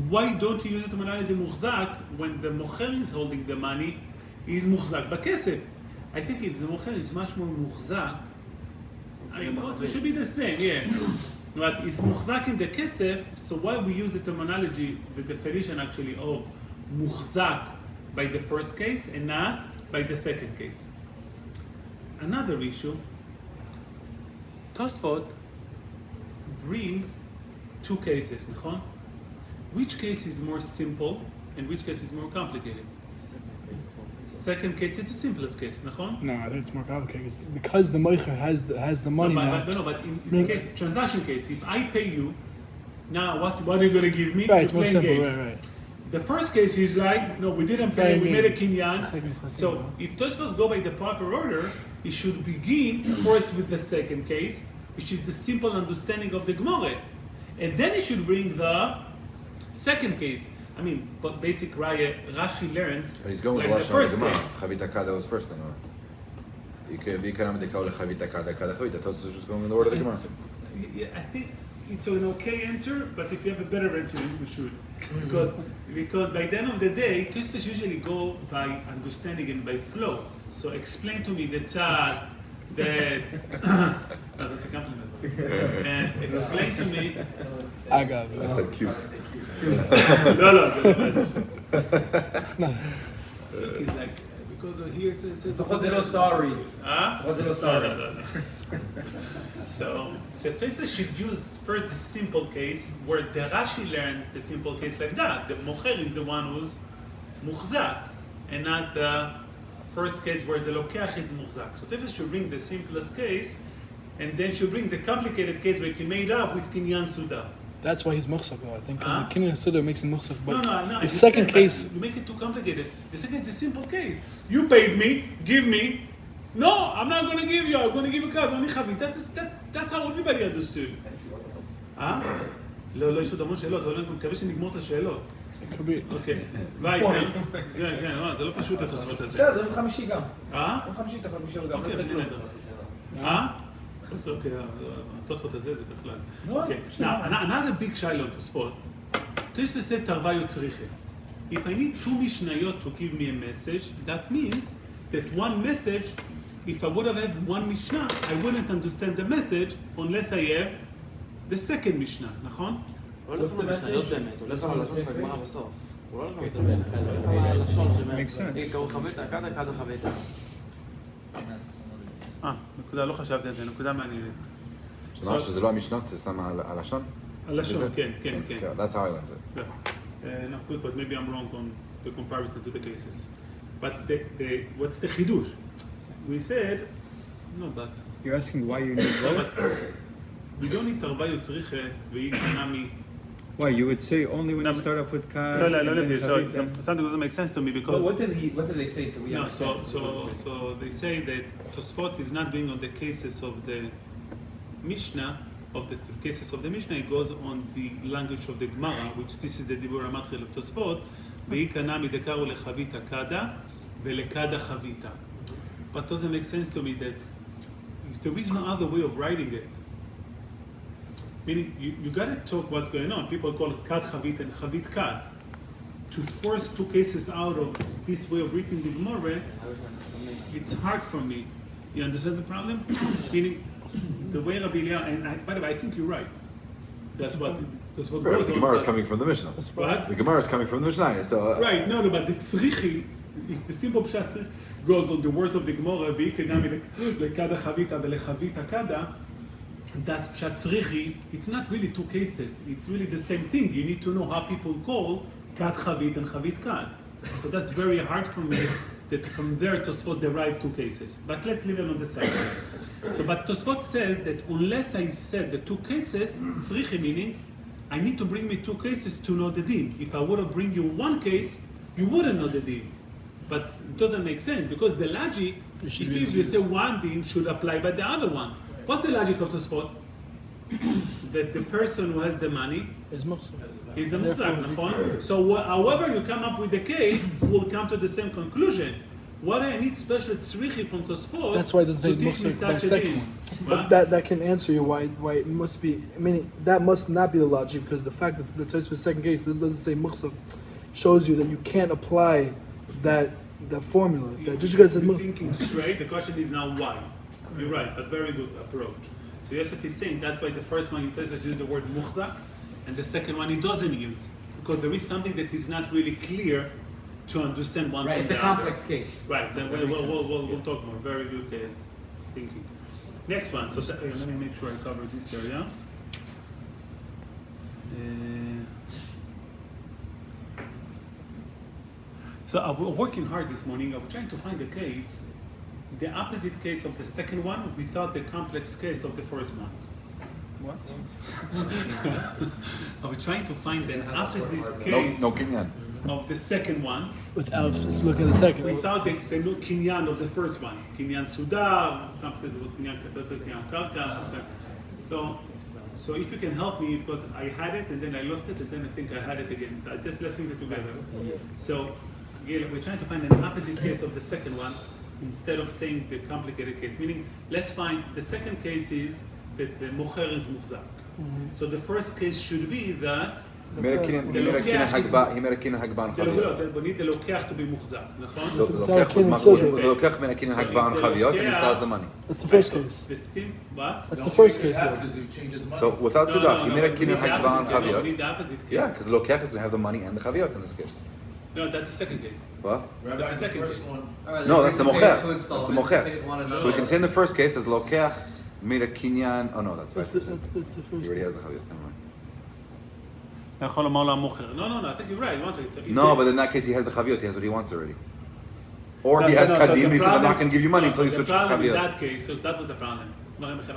Why don't you use the terminology מוחזק when the mocher is holding the money? He's מוחזק בכסף. I think the mocher is much more מוחזק. I mean, it should be the same, yeah. But it's מוחזק in the kesef, so why we use the terminology, the definition actually of מוחזק by the first case and not by the second case. Another issue, Tosfot brings two cases, נכון? Which case is more simple and which case is more complicated? Second case is the simplest case, נכון? No, I think it's more complicated. Because the moicher has the money now. But in the case, transaction case, if I pay you, now what are you going to give me? Right, it's more playing simple, games. right. The first case is like, no, we didn't pay, we made a kinyan. So if Tosfos go by the proper order, he should begin first with the second case, which is the simple understanding of the Gemara. And then he should bring the second case. I mean, but basic Raya, Rashi learns, but he's going like with the first Gemara. case. Chavita kada was first, no? Chavita kada chavita. Tosus is just going in the order of the Gemara. Yeah, I think it's an okay answer, but if you have a better answer, you should. Because by the end of the day, Tosfos usually go by understanding and by flow. So explain to me the tzad, that... no, that's a compliment. Explain to me... I got it. I said cute. No. Look, he's like, because here says... לפחות זה לא sorry. Huh? זה לא sorry. No. So Tosfos should use first the simple case, where the Rashi learns the simple case like that. The mocher is the one who's muhzak, and not the first case where the lokeach is muhzak. So Tosfos should bring the simplest case, and then should bring the complicated case where he made up with kinyan suda. That's why he's muhsab, though, I think. Because the kinyan suda makes him muhsab. But No. the second case... You make it too complicated. The second is a simple case. You paid me, give me. No, I'm not going to give you. I'm going to give you card. only chavit. That's how everybody understood. לא, יש עוד המון שאלות, אבל אני מקווה שנגמור את השאלות. אוקיי, ביי, כן, זה לא פשוט התוספות הזה. בסדר, יום חמישי גם. יום חמישי אתה יכול לשאול גם. אוקיי, בלי נדר. אוקיי, התוספות הזה זה בכלל. אוקיי, now, another big shaila on תוספות. Tosfos said תרווה יוצריכה. if I need two Mishnayot to give me a message, that means that one message, if I would have had one Mishnah, I wouldn't understand the message unless I have the second Mishnah, נכון? הוא לא הולך למשניות באמת, הוא הולך ללשון של הגמרא בסוף. הוא לא הולך למשניות, הוא הולך ללשון שבאמת. קראו חביתה, כדה חביתה. נקודה, לא חשבתי על זה, נקודה מעניינת. שמה שזה לא המשנות, זה סתם הלשון? הלשון, כן. That's how I learned it. Yeah. No, good, but maybe I'm wrong on the comparison to the cases. But what's the chidush? We said, no, but... You're asking why you need both? We don't need tarva yotzriche v'yikanami. Why, you would say only when you start off with Ka... No, something doesn't make sense to me because... What did they say? So we understand. So they say that Tosfot is not going on the cases of the Mishnah, of the cases of the Mishnah, it goes on the language of the Gemara, which this is the Dibur HaMatchil of Tosfot, v'yikanami dekaru lechavita kada ve'lekada chavita. But it doesn't make sense to me that there is no other way of writing it. Meaning, you gotta talk what's going on. People call it kad chavit and chavit kad. To force two cases out of this way of reading the Gemara, it's hard for me. You understand the problem? Meaning, the way Rabbi Eliyahu, and by the way, I think you're right. That's what goes on. The Gemara is coming from the Mishnah. What? The Gemara is coming from the Mishnah, so... Right, no, but the tzrichi, if the simple pshat tzrich goes on the words of the Gemara, v'yikanami lekada chavita ve'lechavita kada, that's pshat tzrichi. It's not really two cases. It's really the same thing. You need to know how people call kad chavit and chavit kad. So that's very hard for me that from there Tosfot derive two cases. But let's leave it on the side. So, but Tosfot says that unless I said the two cases, tzrichi meaning, I need to bring me two cases to know the din. If I would have bring you one case, you wouldn't know the din. But it doesn't make sense because the logic, if you say one din should apply by the other one. What's the logic of Tosfot? That the person who has the money is a muhzak, נכון? So however you come up with the case, we'll come to the same conclusion. What I need special tzrichi from Tosfot. That's why it doesn't say muhzak by second one. But that can answer you why it must be. I mean, that must not be the logic because the fact that the Tosfot second case that doesn't say muhzak shows you that you can't apply that formula. That just because it's you're thinking straight, the question is now why. You're right, but very good approach. So Yosef is saying that's why the first one he uses the word muhzak, and the second one he doesn't use because there is something that is not really clear to understand one from the other. Right, it's a complex case. Right, so we'll talk more. Very good thinking. Next one. So let me make sure I cover this area. So I was working hard this morning. I was trying to find a case, the opposite case of the second one without the complex case of the first one. What? I was trying to find an opposite case of the second one. without just looking at the second. Without the kinyan of the first one. Kinyan Suda, some says it was kinyan Karka. So if you can help me, because I had it and then I lost it and then I think I had it again. So I just left things together. So we're trying to find an opposite case of the second one instead of saying the complicated case. Meaning, let's find the second case is that the mocher is muhzak. So the first case should be that he made a kinyan hagban chaviyot. we need the lokech to be muhzak, נכון? So the lokech made a kinyan hagban chaviyot and he still has the money. That's the first case. What? That's the first case. So without tzedakah, he made a kinyan hagban We chaviyot. need the opposite case. Yeah, because the lokech is going to have the money and the chaviyot in this case. No, that's the second case. What? That's the second case. No, that's the mocher. That's the mocher. So we can say in the first case that lokech made a kinyan. Oh no, that's That's the first. he already has the chaviyot. Never mind. No, I think you're right. One second. No, but in that case he has the chaviyot. He has what he wants already. Or he has kadim and he says I'm not going to give you money until you switch to The problem in chaviyot. that case, so that was the problem. No, to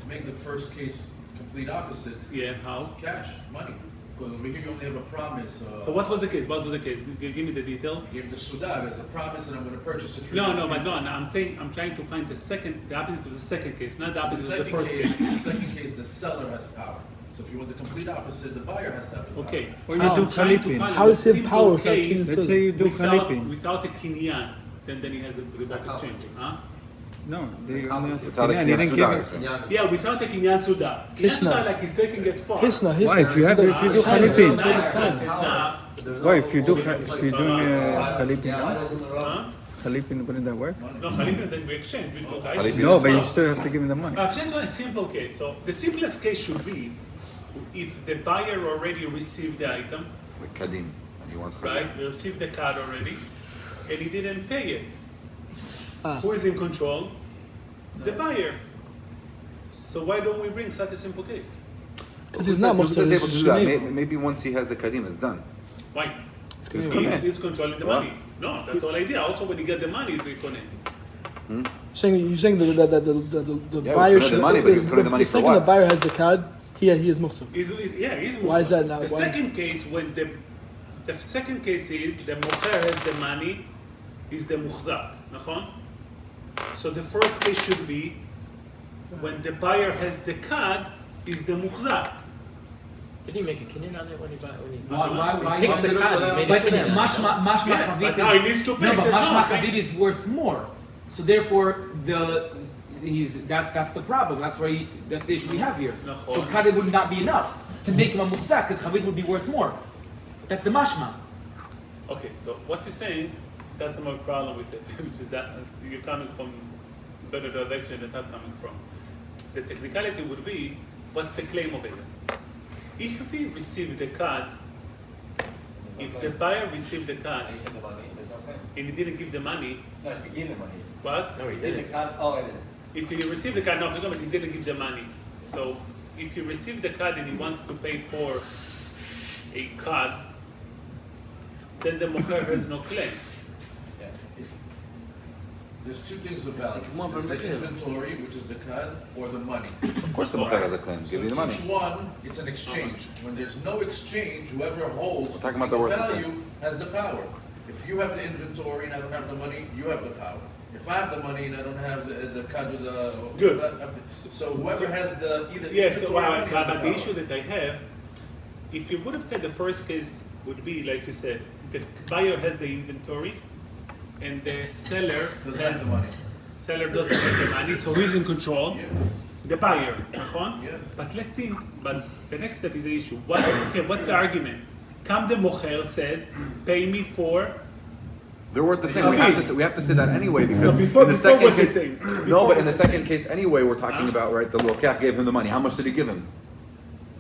make the first case complete opposite. Yeah, how? Cash, money. Because over here you only have a promise. So what was the case? What was the case? Give me the details. You give the Suda, there's a promise and I'm going to purchase it for you. No, I'm trying to find the opposite of the second case, not the opposite of the first case. The second case, the seller has power. So if you want the complete opposite, the buyer has to have the power. Okay. Or you do chalipin. How does he have power if that case Let's say you do chalipin. without a kinyan, then he has the back changing. Huh? No, they Without a yeah, they kinyan didn't suda. give it. Yeah, without a kinyan suda. Kinyan suda, Hisna. like he's taking it far. Hisna. Why? If you have, if you do It's chalipin, not enough. why? If you do chalipin, Huh? chalipin, wouldn't that work? No, Khalipin, then we exchange. We go Khalipin. No, but you still have to give him the money. I'm just doing a simple case. So the simplest case should be if the buyer already received the item, Like kadim. He wants kadim. right? He received the card already, and he didn't pay it. Ah. Who is in control? The buyer. So why don't we bring such a simple case? Because he's not Who's Mukhtar, able to do that? he's Maybe once he has the kadim, it's done. Why? He's He koneh. is controlling the What? money. No, that's the whole idea. Also, when you get the money, it's a koneh. You're saying that the Yeah, buyer he's should. the money, but he's gonna the money the for second the what? buyer has the card, he is Mukhtar. He's Why is that not- The why- second case, when the second case is the mocher has the money, is the muhzak, נכון? So the first case should be when the buyer has the card, is the muhzak. Did he make a kinyan on it when he bought when he Why? He takes the card and made But a kinyan. mashma Yeah, chavit but now he needs to pay, No, but says, mashma no, okay. chavit is worth more. So therefore, that's the problem. That's the issue we have here. Nachon. So card would not be enough to make him a muhzak because chavit would be worth more. That's the mashma. Okay, so what you're saying, that's my problem with it, which is that you're coming from better direction than that's coming from. The technicality would be, what's the claim over here? If he received the card, if the buyer received the card And you said the money, it's okay. and he didn't give the money, No, if you give the money. what? No, he You see the didn't. card, oh, it is. If he received the card, no, but he didn't give the money. So if he received the card and he wants to pay for a card, then the mocher has no claim. Yeah. There's two things about it. Come on, There's the Rebecca. inventory, which is the card, or the money. Of course the mocher has a claim. So Give you the money. each one, it's an exchange. When there's no exchange, whoever holds We're talking about the worth of value has the power. If you have the inventory and I don't have the money, you have the power. If I have the money and I don't have the card with the... Good. So whoever has the either Yeah, so inventory or money has but the power. issue that I have, if you would have said the first case would be, like you said, the buyer has the inventory and the seller Doesn't have the money. seller doesn't have the money, so he's in control. Yes. The buyer, נכון? Yes. But let's think, but the next step is the issue. What's the argument? Come the mocher says, pay me for... They're worth the same. We have to say that anyway because No, before- in the before second what case, you're saying. no, Before but in the what you're second case anyway, we're talking about right. The lokach gave him the money. How much did he give him?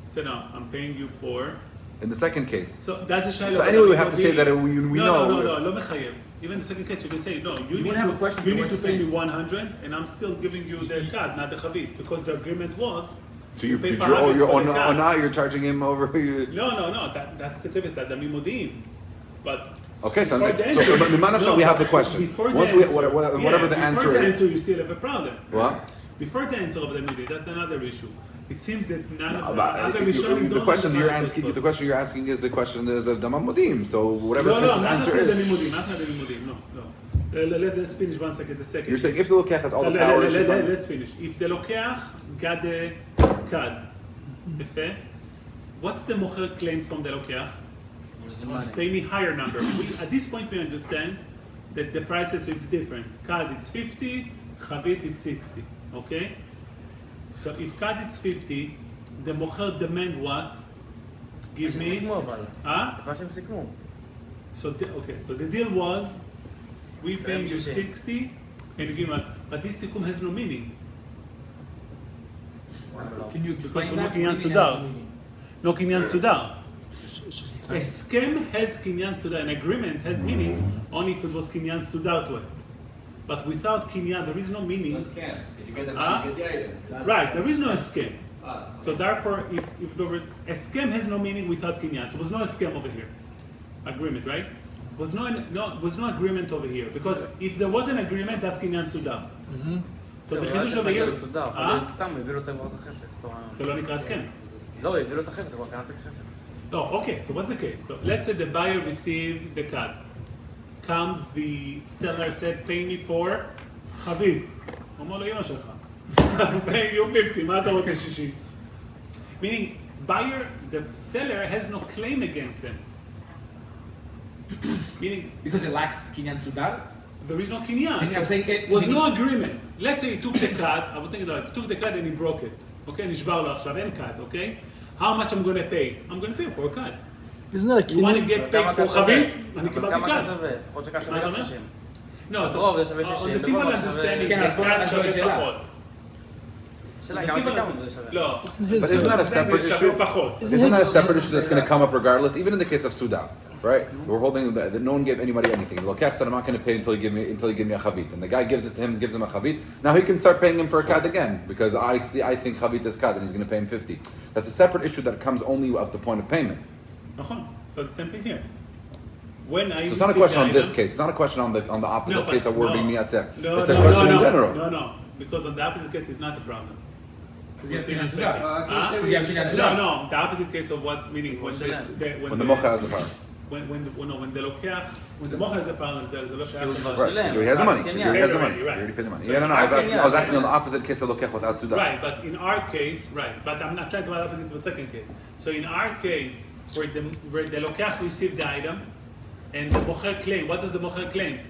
So no, I'm paying you for... In the second case. So that's a shayla. So anyway, we have to say that we know. No, לא מחייב. Even the second case, you can say, no, you need wanna have a question you to need what to you're pay me saying. 100, and I'm still giving you the card, not the chavit, because the agreement was So you pay you're, 500 you're for the on card. now you're charging him over. No, that's the tevis adamim modim. But Okay, so before the so answer- Miman we have the question. Before the Once we, answer, whatever the answer before the is. answer, you still have a problem. What? Before the answer of the midi, that's another issue. It seems that none of the But other Rishonim the don't question you're understand asking, this the question you're asking is the question is of Damam Modim. So whatever No, the I'm not answer asking the is, limudim. Not asking the limudim. No. Let's finish one second. The second. you're saying if the lokach has all the power, it should run. Let's finish. If the lokeach got the card, יפה, what's the mocher claims from the lokeach? Pay me higher number. At this point we understand that the prices it's different. Card it's 50, chavit it's 60. Okay? So if card it's 50, the mocher demand what? Give me. סיכמו אבל. Huh? מה שהם סיכמו. So the deal was, we paying you 60, and you give me, but this sikum has no meaning. Can you explain that? Because no kinyan sudar. No kinyan sudar. Eskem has kinyan sudar. An agreement has meaning only if it was kinyan sudar to it. But without kinyan, there is no No meaning. scam, because you get the Huh? money, you get the item. Right, there is no eskem. Ah. So therefore, if there was eskem has no meaning without kinyan. So there was no eskem over here. Agreement, right? Was no agreement over here because if there was an agreement, that's kinyan sudar. So the חידוש over here, סודר, אה? אבל סתם הביא לו את אמרת החפץ. אתה רואה? זה לא נקרא הסכם. לא, הביא לו את החפץ, הוא קנה את החפץ. No, okay, so what's the case? So let's say the buyer received the card. Comes the seller said, pay me for חבית. הוא אומר לו, אמא שלך. I'm paying you 50, מה אתה רוצה 60? Meaning, buyer, the seller has no claim against him. Meaning, Because it lacks kinyan sudar? there is no kinyan. I'm saying it was no agreement. Let's say he took the cut, I was thinking about it, he took the cut and he broke it. Okay, נשבר לו עכשיו, אין cut, okay? How much I'm going to pay? I'm going to pay for a cut. Isn't that a You want to kinyan? get paid for חבית? אני קיבלתי כמה cut. אתה שווה? יכול להיות שקל מה שווה אתה גם אומר? 60. No, ברוב זה שווה on 60. the simple understanding, כן, the אז בוא cut נשאל שווה שאלה. פחות. שאלה, The כמה simple כמה זה שווה? לא. But isn't that a separate זה issue? שווה פחות. Isn't that a separate issue that's going to come up regardless, even in the case of Suda, right? We're holding that no one gave anybody anything. The Lokech said, I'm not going to pay until you give me a chavit. And the guy gives it to him, gives him a chavit. Now he can start paying him for a kad again, because I think chavit is kad, and he's going to pay him 50. That's a separate issue that comes only at the point of payment. נכון. So the same thing here. When I So it's not a question on this case. It's not a question on the opposite case that we're being miyatzeh. No, It's a question in general. No. Because on the opposite case, it's not a problem. Because you have We'll see in a kinyan second. suda. Huh? Because you have kinyan suda. No, the opposite case of what meaning when When the mocha has the power. when the לוקח, when the mocha has a problem, זה לא שייך. כאילו כבר Right, שלם. so he has the money. כן, He already has the money. He Right. already paid the money. So Yeah, no, I I was asking on the opposite case of Lokech without Suda. Right, but in our case, right, but I'm not trying to add opposite to the second case. So in our case, where the lokach received the item, and the mocher claim, what does the mocher claims?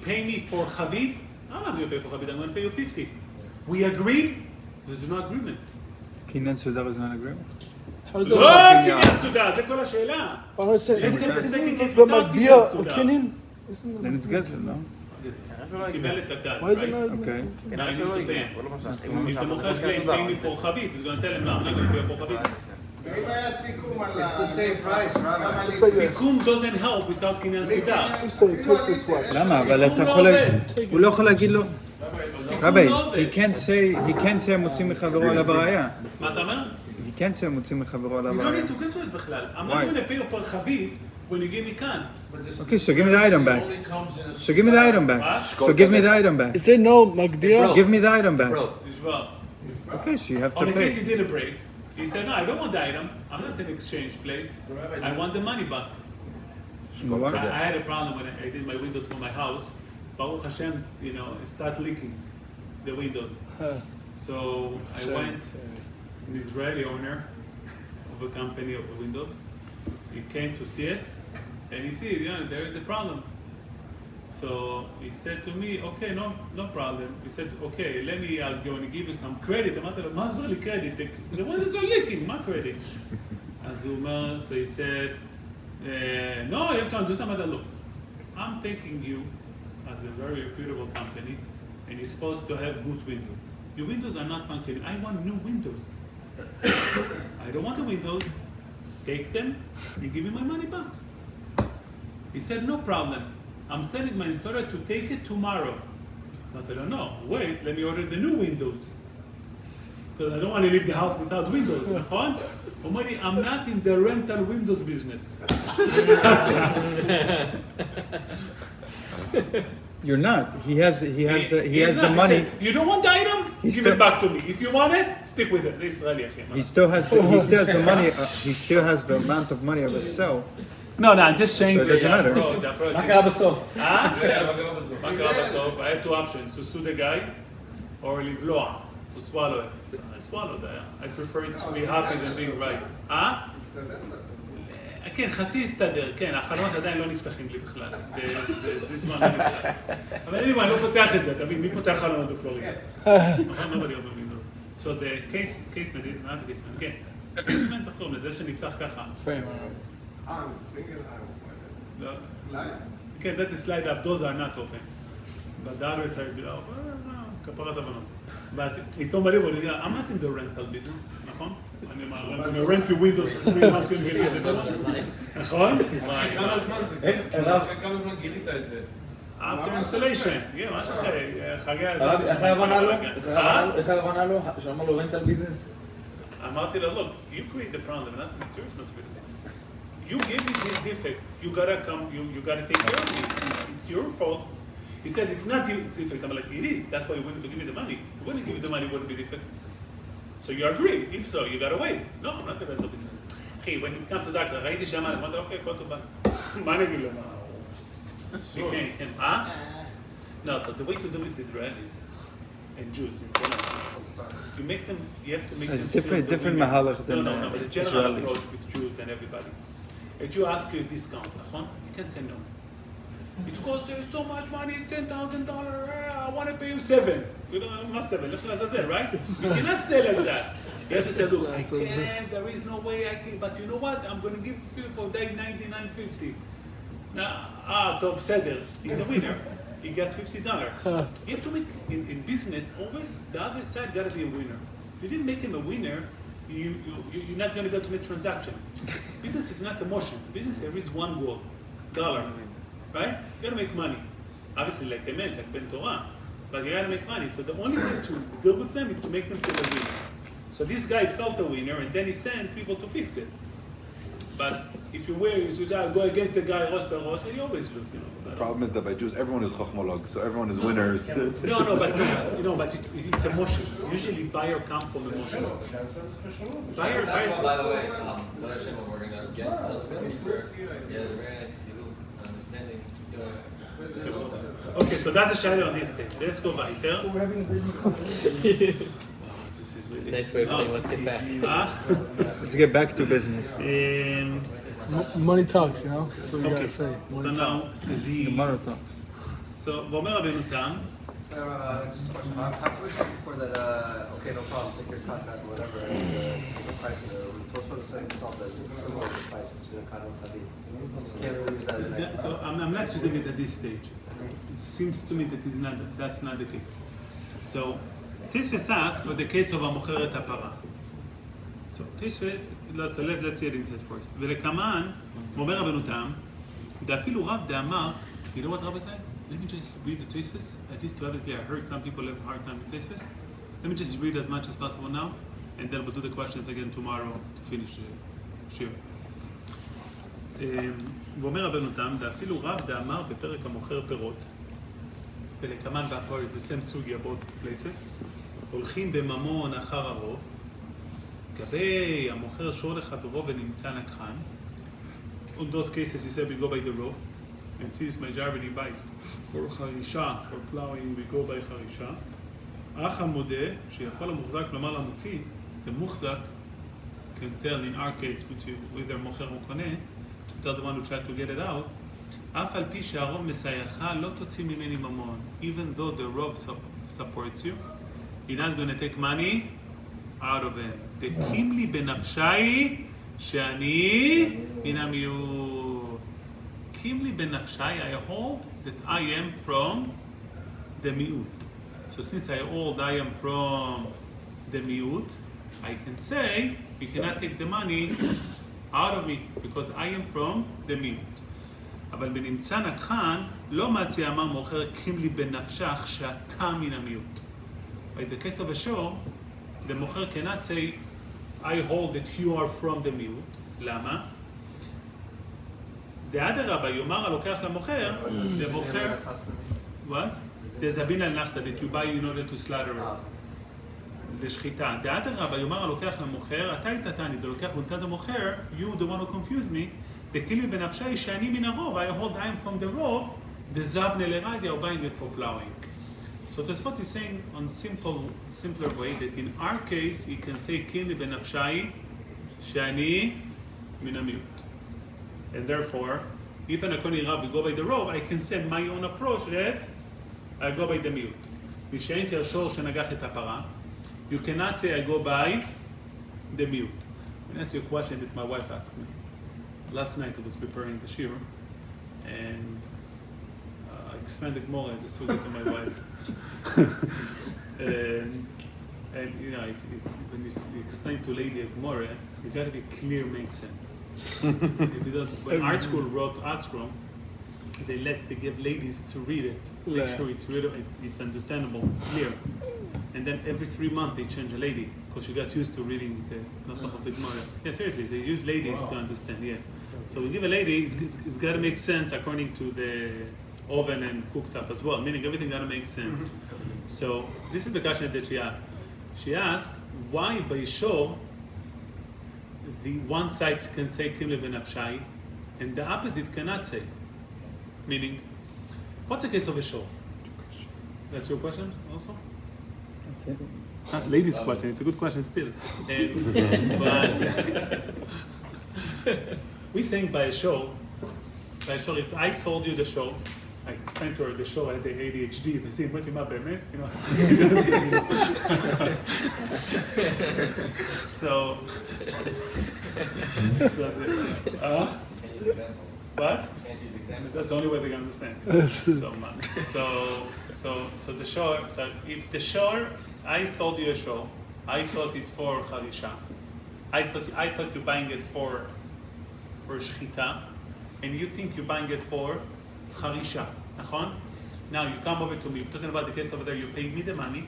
Pay me for chavit. I'm not going to pay for chavit. I'm going to pay you 50. We agreed. There's no agreement. Kinyan Suda is not an agreement. How does לא that קניין סודה, זה כל השאלה. I want to say, Let's say the second case the without Magbiya kinyan a suda. kinyan? Isn't Then it's that Gezel, no? הוא קיבל את הקד, Why is it right? not? Okay. Now he needs to pay him. הוא לא משך. If the mocher claim pay me for chavit, he's going to tell him, no, I'm not going to pay for chavit. It's the same price, Rabbi. It's like this. סיכום doesn't help without קניין סודה. You say, take this watch. למה? אבל אתה סיכום יכול... לא עובד. הוא לא יכול להגיד לו... סיכום רבי, לא עובד. he can't say מוציא מחברו עליו הראייה. מה אתה אומר? he can't say מוציא מחברו עליו You don't הראייה. need to get to it בכלל. I'm Why? not going to pay you per חבית when you give me canned. But this Okay, so give me the item back. only comes in a So give me the item back. What? So give me the item back. Is there no Magbiya? Give me the item back. Bro, נשבע. Okay, so you have On to the case he pay. did a break, he said, no, I don't want the item. I'm not an exchange place. I want the money back. What? I had a problem when I did my windows for my house. Baruch Hashem, it started leaking, the windows. So I went, an Israeli owner of a company of the windows. He came to see it, and he sees, there is a problem. So he said to me, okay, no problem. He said, okay, let me go and give you some credit. אמרתי לו, מה עזור לי credit? The windows are leaking, מה credit? אז הוא אומר, so he said, no, you have to understand. Look, I'm taking you as a very reputable company, and you're supposed to have good windows. Your windows are not functioning. I want new windows. I don't want the windows. Take them and give me my money back. He said, no problem. I'm sending my installer to take it tomorrow. But I don't know. Wait, let me order the new windows. Because I don't want to leave the house without windows, נכון? הוא אומר לי, I'm not in the rental windows business. You're not. He has the He's the not. money. He said, you don't want the item? He's Give still- it back to me. If you want it, stick with it. זה ישראלי, אחי. He still has the money. He still has the amount of money of a cell. No, I'm just saying So it doesn't matter. the approach מה is- קרה בסוף? מה קרה בסוף? I had two options, to sue the guy or לבלוע, to swallow it. I swallowed it. I prefer to be happy than being right. כן, חצי הסתדר, כן, החלונות עדיין לא נפתחים לי בכלל. זה זמן לא נפתח. אבל anyway, אני לא פותח את זה, אתה מבין? מי פותח חלונות בפלורידה? נכון? לא בלי אומר מינדוס. So the casement, מה זה casement? כן. casement, איך קוראים לזה? זה שנפתח ככה. לא. כן, that's a slide up, those are not open. But the other side, כפרת הבנות. But it's unbelievable, I'm not in the rental business, נכון? I'm going to rent your windows for 3 months and we'll get the ones. נכון? כמה זמן גילית את זה? After installation, yeah, מה שאחרי, חגי איך הרב ענה לו? איך הרב ענה לו? שאמר לו רנטל ביזנס? אמרתי לו, look, you create the problem, not to your responsibility. You gave me this defect, you gotta come, you gotta take care of it. It's your fault. He said, it's not defect. I'm like, it is. That's why you wanted to give me the money. You wouldn't give me the money, it wouldn't be defect. So you agree. If so, you gotta wait. No, I'm not a rental business. אחי, when it comes to that, ראיתי שאמר, אמרתי, אוקיי, כל טובה. מה נגיד לו? כן, כן. No, so the way to do with Israelis and Jews in Poland, you have to make them feel the different women. mahalach than No, but the general Israelis. approach with Jews and everybody. A Jew asks you a discount, נכון? You can say no. It costs so much money, $10,000. I want to pay you $7. You know, not 7. Let's say, right? You cannot say like that. You have to say, look, I can't. There is no way I can. But you know what? I'm going to give you for that $99.50. Now, Tom Seder, he's a winner. He gets $50. You have to make in business always the other side got to be a winner. If you didn't make him a winner, you're not going to be able to make transaction. Business is not emotions. Business there is one goal, dollar, right? You got to make money. Obviously, like Emet, like Ben Torah, but you got to make money. So the only way to deal with them is to make them feel a winner. So this guy felt a winner, and then he sent people to fix it. But if you go against the guy Rosh Barosh, you always lose. The problem is that by Jews, everyone is chachmolog, so everyone is winners. But it's emotions. Usually, buyer come from emotions. Buyer. That's, by the way, Shorashim, we're gonna get to those people. Yeah, they're very nice chiluk, understanding. Okay, so that's a shadow on this thing. Let's go weiter. We're having a business This is really Nice way of saying let's get back. Let's get back to business. money talks, you know? That's what you gotta say. So Money now, The marathon. ואומר רבנו תם, Just a question. How we said before that, okay, no problem, take your cut, whatever, and the price of the Tosfot is saying itself that it's a similar price between a cut and a chavit. Can't really use that as an example. so I'm not using it at this stage. It seems to me that that's not the case. So, Tisfes asks for the case of המוכר את הפרה. So, Tisfes, let's see it inside first. ולקמן, אומר רבנו תם, ואפילו רב דאמר, you know what רבותיי? Let me just read the Tosfos, at least to have it clear. I heard some people have a hard time with Tosfos. Let me just read as much as possible now, and then we'll do the questions again tomorrow to finish the shir. ואומר רבנו תם, ואפילו רב דאמר בפרק המוכר פירות, ולקמן והפור is the same סוגיה both places, הולכים בממון אחר הרוב, גבי המוכר שור לחברו ונמצא נקחן. In those cases he said we go by the rov, and since majority buys for חרישה, for plowing, we go by חרישה. אך המודה שיכול המוחזק לומר למוציא, the מוחזק can tell in our case, whether מוכר או קונה, to tell the one who tried to get it out, אף על פי שהרוב מסייחה לא תוציא ממני ממון, even though the rov supports you, you're not going to take money out of it. דקים לי בנפשי שאני מן המיעוט. דקים לי בנפשי, I hold that I am from the מיעוט. So since I hold I am from the מיעוט, I can say you cannot take the money out of me because I am from the מיעוט. אבל בנמצא נקחן לא מציע אמר מוכר קים לי בנפשך שאתה מן המיעוט. By the case of a show, the מוכר cannot say I hold that you are from the מיעוט. למה? דאדרבא יאמר הלוקח למוכר, the מוכר, what? There's a bin al-nachsa that you buy in order to slaughter it. לשחיטה. דאדרבא יאמר הלוקח למוכר, אתה איתתני, the לוקח בולטת המוכר, you the one who confused me, דקים לי בנפשי שאני מן הרוב, I hold I am from the רוב, דזבנה לרדיה, or buying it for plowing. So Tosfot is saying on simpler way that in our case he can say Kili benafshai shani min hamiut, and therefore if an akoni rab go by the rov, I can say my own approach that I go by the miut. Mishain kershor shenagach et hapara, you cannot say I go by the miut. I'm ask you a question that my wife asked me last night. I was preparing the shir and I explained the Gemara, the story to my wife. and you know, when you explain to a lady a Gemara, it got to be clear, make sense. If you don't, when art school wrote art scroll, they give ladies to read it, make sure it's read, it's understandable, clear. And then every 3 months they change a lady because she got used to reading the Nasach of the Gemara. Yeah, seriously, they use ladies to understand. Yeah, so we give a lady, it's got to make sense according to the oven and cooked up as well, meaning everything got to make sense. So this is the question that she asked. She asked, why by show the one side can say Kimle benafshai and the opposite cannot say? Meaning, what's the case of a show? That's your question also? Not ladies' question, it's a good question still. But we saying by a show, if I sold you the show, I explained to her the show had the ADHD, וזה אמרתי מה באמת, so, what? That's the only way they can understand. So the shore. So if the shore, I sold you a show, I thought it's for charisha. I thought you're buying it for shchita, and you think you're buying it for charisha. Now you come over to me. We're talking about the case over there. You paid me the money,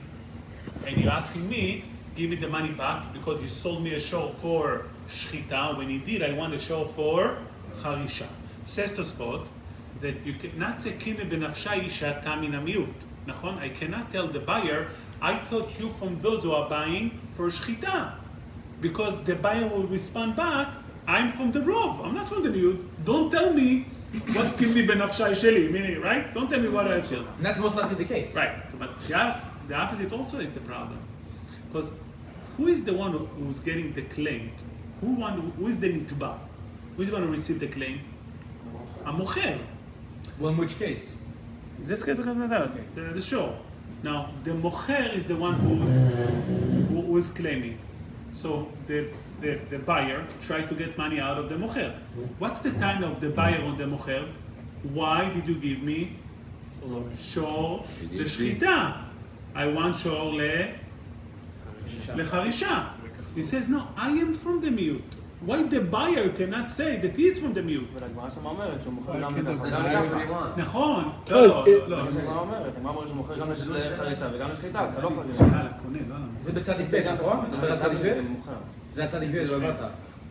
and you're asking me, give me the money back because you sold me a show for shchita. When indeed I want a show for charisha. Says Tosfot that you cannot say kimi benafshai she'ata min hamiut. Nachon? I cannot tell the buyer, I thought you from those who are buying for shchita, because the buyer will respond back, I'm from the rov. I'm not from the miut. Don't tell me what kimi benafshai sheli, meaning, right? Don't tell me what I feel. And that's most likely the case. Right. So, but she asks the opposite. Also, it's a problem, because who is the one who's getting the claim? Who is the nitba? Who is the one who received the claim? המוכר. Well, in which case? This case doesn't matter. The show. Now, the mocher is the one who is claiming. So the buyer tried to get money out of the mocher. What's the time of the buyer on the mocher? Why did you give me shor לשחיטה? I want shor לחרישה. He says, no, I am from the miut. Why the buyer cannot say that he is from the miut? הגמרא שם אומרת שהוא מוכר גם That's לככה, גם what he לככה. wants. נכון. לא. הגמרא אומרת שהוא מוכר גם לחרישה וגם לשחיטה, אז אתה לא יכול לשחק. שאלה על הקונה, לא על המוכר. זה בצדיק ב', נכון? אתה מדבר על צדיק ב'? זה הצדיק ב', לא הבנת.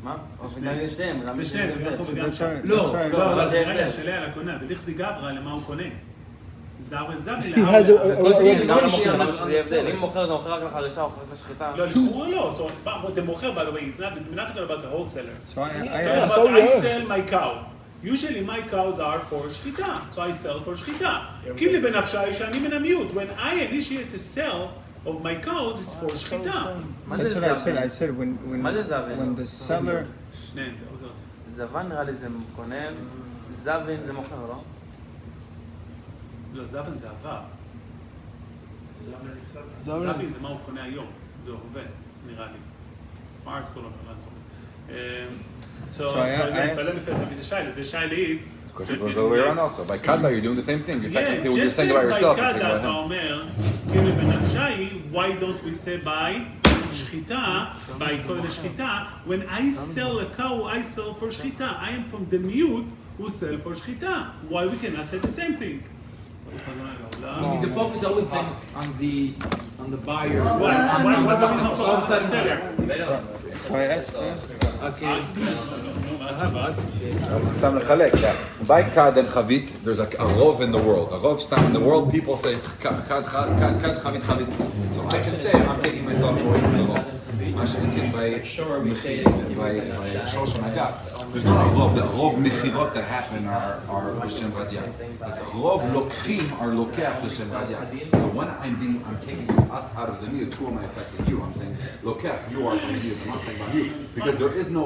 מה? גם שתיהם. בשניהם, וגם פה וגם שם. לא, אבל רגע, שאלה על הקונה, בדכסי גברא, למה הוא קונה? זבי He has לאבא. זה הבדל, אם מוכר זה מוכר רק לחרישה או רק לשחיטה. לא, לכאורה לא. So, what the מוכר, by the way, is not, we're not talking about the wholesaler. So Talking about I sell my cow. Usually my cows are for shchita, so I sell for shchita. Kili benafshai שאני מן המיעוט. When I initiate a sell of my cows, it's for shchita. מה that's זה what I said. זווין? I said מה זה זווין? when the seller שניהם, זה. זוון נראה לי זה קונה, זווין זה מוכר, לא? לא, זבן זה עבר. Zaben. זבי זה מה הוא קונה היום. זה הווה, נראה לי. מה ארץ קוראים לו? So let me first have the shaila. The shaila is... Because it goes the other way around also. By kada, you're doing the same thing. You're technically, when you're just saying like about by yourself, you're saying kada, about אתה him. אומר, כאילו בנפשי, why don't we say by שחיטה, by כל השחיטה, when I sell a cow, I sell for שחיטה. I am from the mute who sell for שחיטה. Why we cannot say the same thing? Meaning the focus has always been on the buyer. Why the reason for us to seller? so I asked Okay. אז סתם לחלק, by kad and chavit, there's a rov in the world. A rov stam in the world, people say kad, chavit. So I can say I'm taking myself away from the rov. מה שנקרא by Shorashim agaf. There's not a rov mechirot that happen are l'shem vadya. It's a rov lokchim are lokach l'shem vadya. So when I'm taking us out of the meal, who am I affecting you? I'm saying lokach, you are from the meal. I'm not saying about you because there is no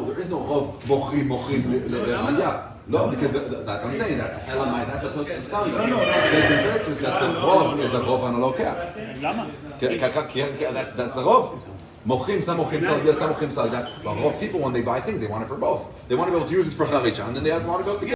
rov mochrim l'vadya. No, because that's what I'm saying. That's what Tosfos is telling us. The difference is that the rov is a rov and a lokach. למה? That's the rov. Mochim, some mochim sell this, some mochim sell that. But a lot of people, when they buy things, they want it for both. They want to be able to use it for charicha, and then they want to be able to get